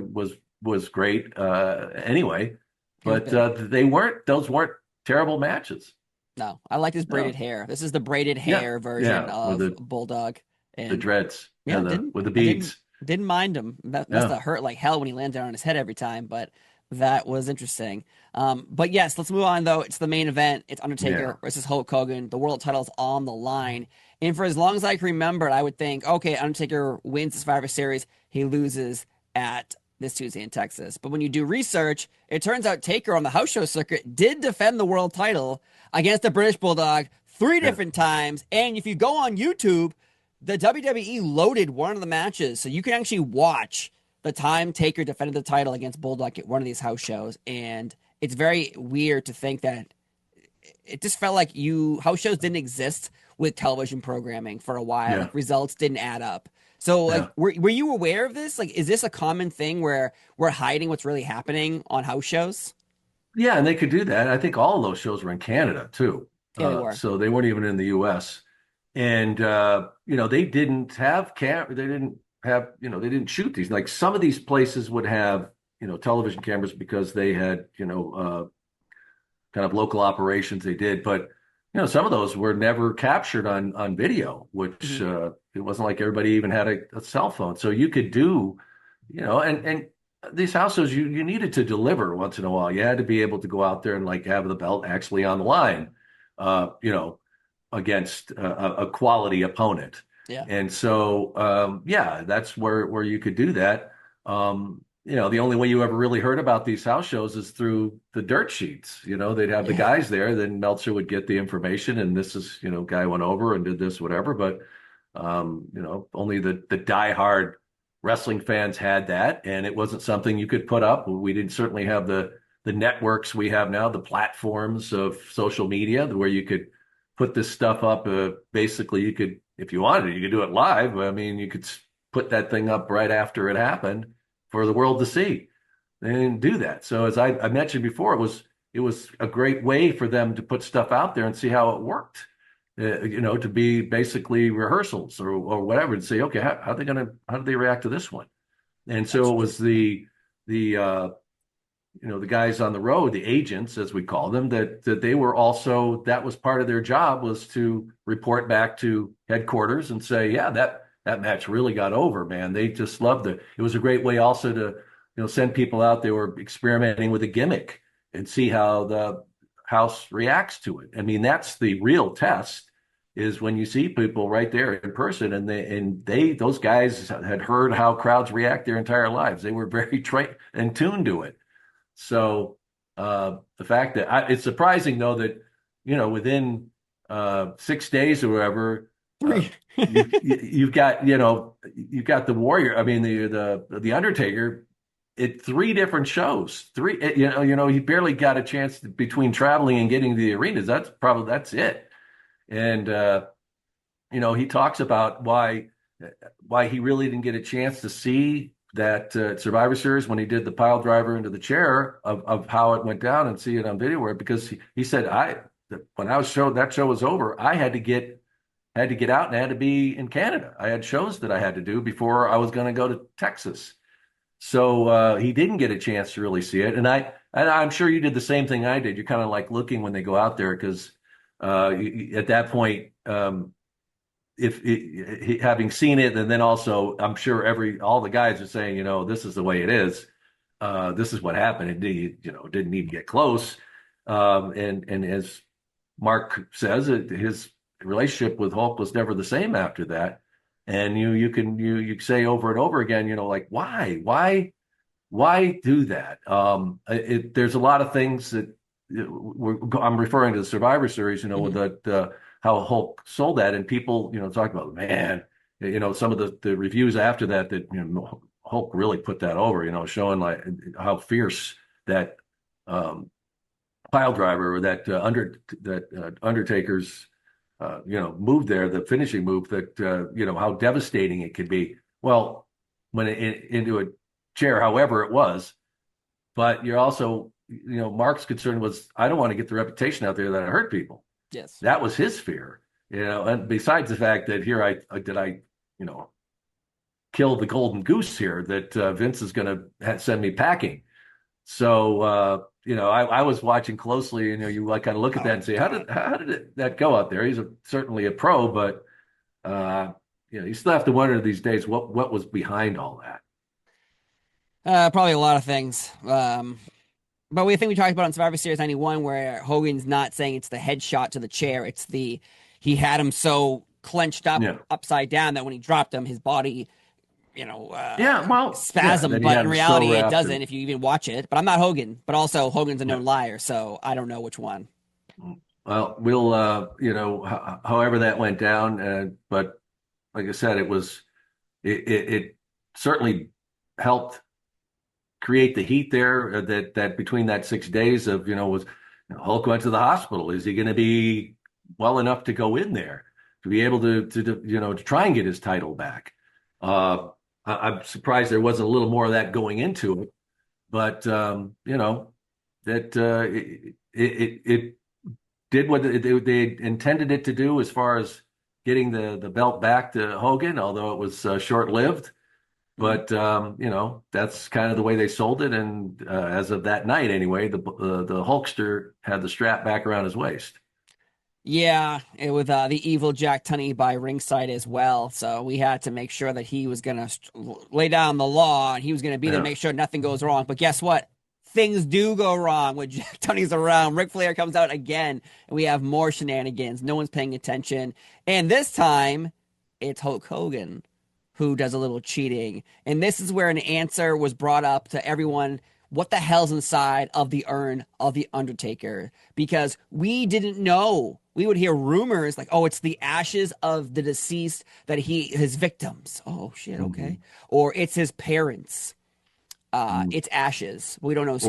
was great anyway, but those weren't terrible matches. No, I like his braided hair. This is the braided hair version of Bulldog. And the dreads, with the beads. Didn't mind him. That must have hurt like hell when he landed on his head every time, but that was interesting. But yes, let's move on, though. It's the main event. It's Undertaker versus Hulk Hogan. The world title's on the line. And for as long as I can remember, I would think, okay, Undertaker wins the Survivor Series. He loses at This Tuesday in Texas. But when you do research, it turns out Taker on the house show circuit did defend the world title against the British Bulldog 3 different times. And if you go on YouTube, the WWE loaded one of the matches, so you can actually watch the time Taker defended the title against Bulldog at one of these house shows. And it's very weird to think that it just felt like house shows didn't exist with television programming for a while. Like, results didn't add up. So were you aware of this? Like, is this a common thing where we're hiding what's really happening on house shows? Yeah, and they could do that. I think all of those shows were in Canada too. Yeah, they were. So they weren't even in the US. And they didn't have they didn't shoot these. Like, some of these places would have, television cameras because they had, kind of local operations they did. But, some of those were never captured on video, which it wasn't like everybody even had a cell phone. So you could do, and these house shows, you needed to deliver once in a while. You had to be able to go out there and like have the belt actually on the line, against a quality opponent. Yeah. And so, that's where you could do that. The only way you ever really heard about these house shows is through the dirt sheets. They'd have the guys there, then Meltzer would get the information, and this is, guy went over and did this, whatever. But, only the diehard wrestling fans had that, and it wasn't something you could put up. We didn't certainly have the networks we have now, the platforms of social media where you could put this stuff up. Basically, you could, if you wanted, you could do it live. You could put that thing up right after it happened for the world to see. They didn't do that. So as I mentioned before, it was a great way for them to put stuff out there and see how it worked. To be basically rehearsals or whatever, and say, okay, how do they react to this one? And so it was the guys on the road, the agents, as we call them, that they were also, that was part of their job, was to report back to headquarters and say, yeah, that match really got over, man. They just loved it. It was a great way also to, send people out. They were experimenting with a gimmick and see how the house reacts to it. That's the real test, is when you see people right there in person, and those guys had heard how crowds react their entire lives. They were very trained and tuned to it. So, The fact that it's surprising though that within 6 days or whatever, uh, Three. you've got you've got the Warrior. I mean the Undertaker at three different shows. Three, he barely got a chance between traveling and getting to the arenas. That's it. And he talks about why he really didn't get a chance to see that Survivor Series when he did the pile driver into the chair of how it went down and see it on video, because he said when that show was over, I had to get out and I had to be in Canada. I had shows that I had to do before I was going to go to Texas. So he didn't get a chance to really see it. And I'm sure you did the same thing I did. You're kind of like looking when they go out there because at that point, having seen it, and then also I'm sure all the guys are saying, this is the way it is. This is what happened. It didn't even get close. And as Mark says, his relationship with Hulk was never the same after that. And you say over and over again, like why do that? There's a lot of things that I'm referring to the Survivor Series, with that how Hulk sold that, and people talk about, man, some of the reviews after that Hulk really put that over, showing like how fierce that pile driver or that Undertaker's move there, the finishing move, that how devastating it could be. Well, when into a chair, however it was, but you're also, Mark's concern was, I don't want to get the reputation out there that I hurt people. Yes. That was his fear, and besides the fact that here I kill the golden goose here, that Vince is going to send me packing. So, I was watching closely, you like kind of look at that and say, how did that go out there? He's certainly a pro, but, you still have to wonder these days, what was behind all that? Probably a lot of things. But we think we talked about on Survivor Series 91 where Hogan's not saying it's the headshot to the chair. It's he had him so clenched up upside down that when he dropped him, his body, spasm. But in reality, it doesn't if you even watch it. But I'm not Hogan. But also, Hogan's a known liar, so I don't know which one. Well, we'll, however that went down. But like I said, it certainly helped create the heat there that between that 6 days of, was Hulk went to the hospital. Is he going to be well enough to go in there to be able to try and get his title back? I'm surprised there wasn't a little more of that going into it, but it did what they intended it to do as far as getting the belt back to Hogan, although it was short-lived. But that's kind of the way they sold it, and as of that night, anyway, the Hulkster had the strap back around his waist. Yeah, it was the evil Jack Tunney by ringside as well. So we had to make sure that he was going to lay down the law, and he was going to be there to make sure nothing goes wrong. But guess what? Things do go wrong when Jack Tunney's around. Ric Flair comes out again, and we have more shenanigans. No one's paying attention, and this time it's Hulk Hogan who does a little cheating. And this is where an answer was brought up to everyone. What the hell's inside of the urn of the Undertaker? Because we didn't know. We would hear rumors like, oh, it's the ashes of the deceased his victims. Oh, shit, okay. Or it's his parents. It's ashes. We don't know.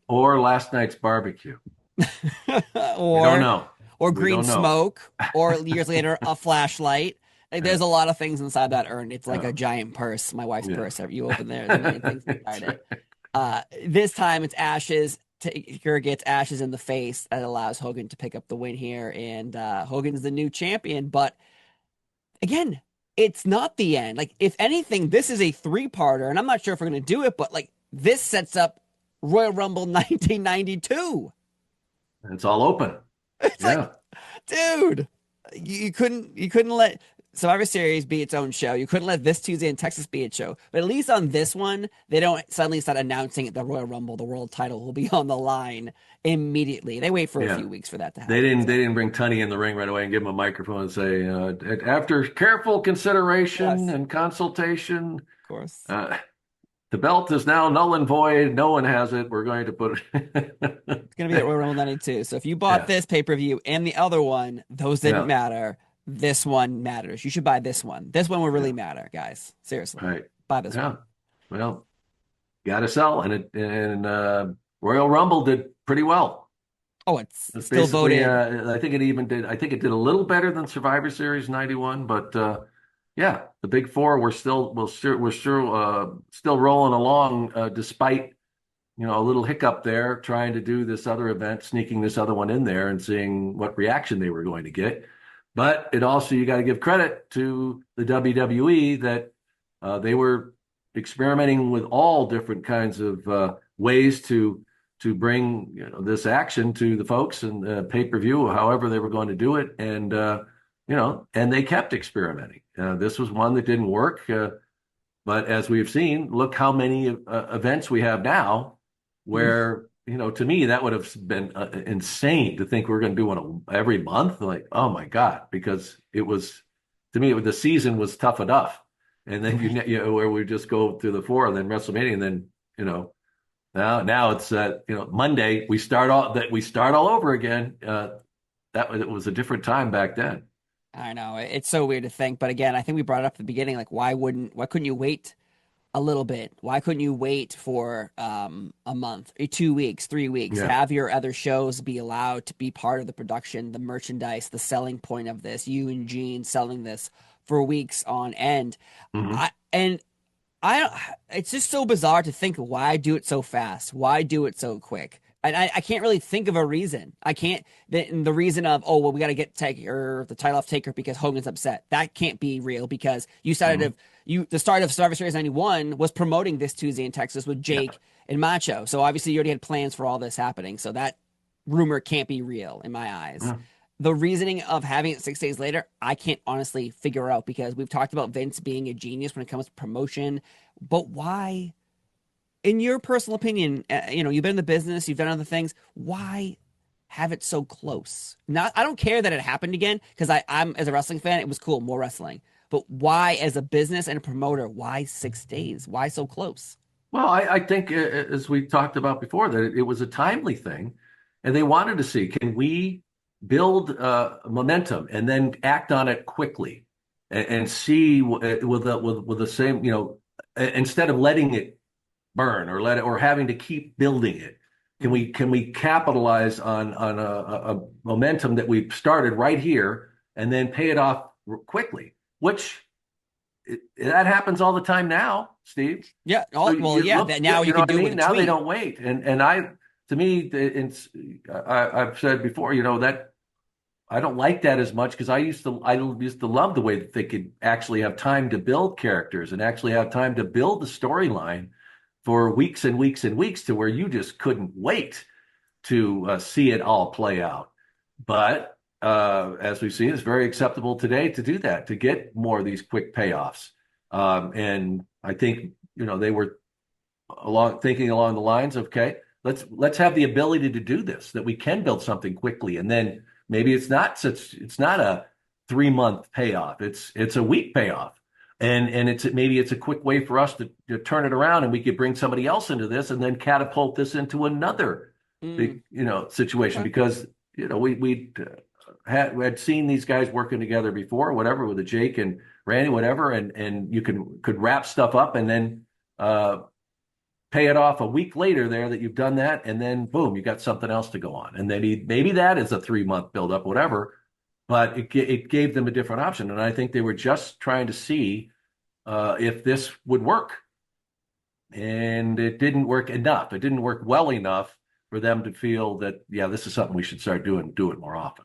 Or last night's barbecue. Or, we don't know. Or green smoke. Or years later, a flashlight. Like, there's a lot of things inside that urn. It's like a giant purse. My wife's purse. You open there, there's many things inside it. This time it's ashes. Taker gets ashes in the face. That allows Hogan to pick up the win here. And Hogan's the new champion. But again, it's not the end. Like, if anything, this is a 3-parter. And I'm not sure if we're going to do it, but like, this sets up Royal Rumble 1992. It's all open. It's like, dude, you couldn't let Survivor Series be its own show. You couldn't let This Tuesday in Texas be its show. But at least on this one, they don't suddenly start announcing the Royal Rumble, the world title will be on the line immediately. They wait for a few weeks for that to happen. They didn't bring Tunny in the ring right away and give him a microphone and say, after careful consideration and consultation, of course, the the belt is now null and void. No one has it. We're going to put it. It's gonna be at Royal Rumble 92. So if you bought Yeah, this pay-per-view and the other one, those didn't yeah, matter. This one matters. You should buy this one. This one will really yeah. matter, guys. Seriously. Right. Buy this Yeah. one. Well, got to sell, Royal Rumble did pretty well. Oh, it's It's still basically, voted. I think it even did. I think it did a little better than Survivor Series '91, but yeah, the Big Four we're still rolling along despite a little hiccup there, trying to do this other event, sneaking this other one in there, and seeing what reaction they were going to get. But it also you got to give credit to the WWE that they were experimenting with all different kinds of ways to bring this action to the folks and pay-per-view, however they were going to do it, and they kept experimenting. This was one that didn't work, but as we've seen, look how many events we have now. Where to me that would have been insane to think we're going to do one every month. Like, oh my God, because it was to me the season was tough enough, and then where we just go through the four, and then WrestleMania, and then now it's Monday we start all over again. It was a different time back then. I know it's so weird to think, but again, I think we brought it up at the beginning. Like, why couldn't you wait a little bit? Why couldn't you wait for a month, 2 weeks, 3 weeks? Yeah. Have your other shows be allowed to be part of the production, the merchandise, the selling point of this. You and Gene selling this for weeks on end. Hmm. It's just so bizarre to think, why do it so fast? Why do it so quick? And I can't really think of a reason. I can't, the reason of, oh, well, we got to get Taker, the title off Taker because Hogan's upset. That can't be real because you started the start of Survivor Series 91 was promoting This Tuesday in Texas with Jake and Macho. So obviously you already had plans for all this happening. So that rumor can't be real in my eyes. Yeah. The reasoning of having it 6 days later, I can't honestly figure out because we've talked about Vince being a genius when it comes to promotion, but why, in your personal opinion, you've been in the business, you've done other things, why have it so close? I don't care that it happened again because I'm as a wrestling fan, it was cool, more wrestling. But why, as a business and a promoter, why 6 days? Why so close? Well, I think as we talked about before that it was a timely thing, and they wanted to see can we build momentum and then act on it quickly and see with the same instead of letting it burn or having to keep building it. Can we capitalize on a momentum that we've started right here and then pay it off quickly? Which that happens all the time now, Steve. Yeah. So Now you can do it with a now tweet. they don't wait, to me, I've said before, that I don't like that as much because I used to love the way that they could actually have time to build characters and actually have time to build the storyline for weeks and weeks and weeks to where you just couldn't wait to see it all play out. But as we've seen, it's very acceptable today to do that, to get more of these quick payoffs. And I think they were thinking along the lines of, okay, let's have the ability to do this, that we can build something quickly, and then maybe it's not a 3-month payoff, it's a week payoff, and maybe it's a quick way for us to turn it around, and we could bring somebody else into this, and then catapult this into another big situation, Okay. because we had seen these guys working together before, whatever, with the Jake and Randy, whatever, and you could wrap stuff up and then pay it off a week later there that you've done that, and then boom, you got something else to go on. And then maybe that is a 3-month buildup, whatever, but it gave them a different option. And I think they were just trying to see if this would work. And it didn't work enough. It didn't work well enough for them to feel that, yeah, this is something we should start doing, do it more often.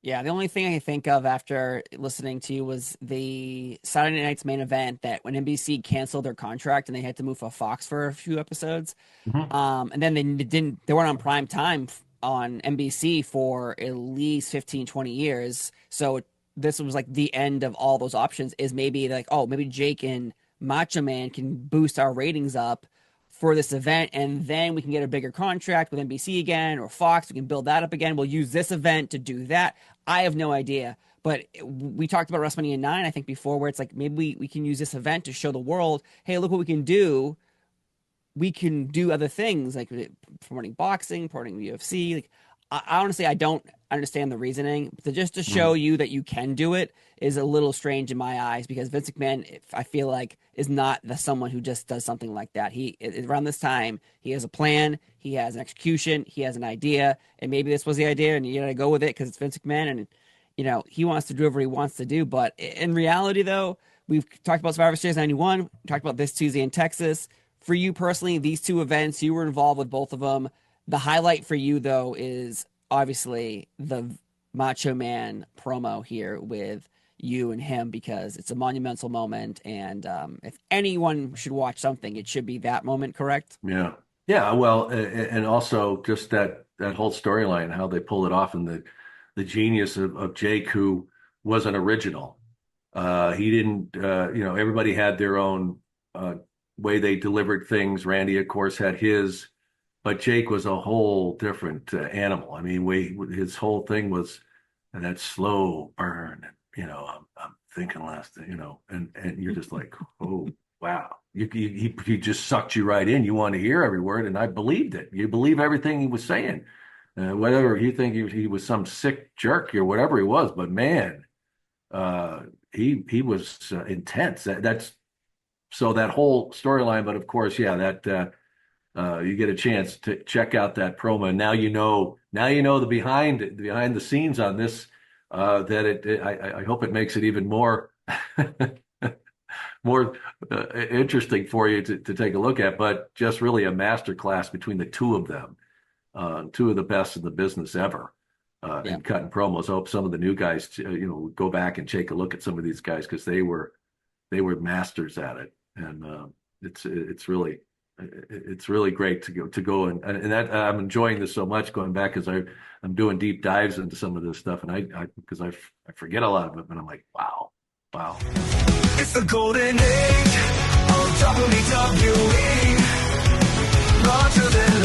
Yeah, the only thing I can think of after listening to you was the Saturday Night's Main Event, that when NBC canceled their contract and they had to move to Fox for a few episodes, Mm-hmm. and then they weren't on prime time on NBC for at least 15, 20 years. So this was like the end of all those options. Is maybe like, oh, maybe Jake and Macho Man can boost our ratings up for this event, and then we can get a bigger contract with NBC again or Fox. We can build that up again. We'll use this event to do that. I have no idea. But we talked about WrestleMania 9, I think, before, where it's like maybe we can use this event to show the world, hey, look what we can do we can do other things like promoting boxing, promoting UFC. Like, I honestly, I don't understand the reasoning. But just to show you that you can do it is a little strange in my eyes, because Vince McMahon, I feel like, is not someone who just does something like that. Around this time, he has a plan, he has an execution, he has an idea, and maybe this was the idea, and you got to go with it because it's Vince McMahon, and he wants to do whatever he wants to do. But in reality, though, we've talked about Survivor Series 91, talked about This Tuesday in Texas. For you personally, these two events, you were involved with both of them. The highlight for you, though, is obviously the Macho Man promo here with you and him, because it's a monumental moment. And if anyone should watch something, it should be that moment, correct? Yeah. Yeah. Well, and also just that whole storyline, how they pull it off, and the genius of Jake, who was an original. He didn't, everybody had their own way they delivered things. Randy, of course, had his. But Jake was a whole different animal. I mean, his whole thing was that slow burn. I'm thinking last, and you're just like, oh, wow. He just sucked you right in. You want to hear every word, and I believed it. You believe everything he was saying, whether you think he was some sick jerk or whatever he was. But man, he was intense. That's so that whole storyline. But of course, yeah, that. You get a chance to check out that promo. And now you know the behind the scenes on this. I hope it makes it even more interesting for you to take a look at. But just really a masterclass between the two of them, two of the best in the business ever, in cutting promos. I hope some of the new guys, go back and take a look at some of these guys, because they were masters at it, and it's really great to go and that I'm enjoying this so much, going back, because I'm doing deep dives into some of this stuff, and because I forget a lot of it, but I'm like, wow. It's the golden age of WWE, larger than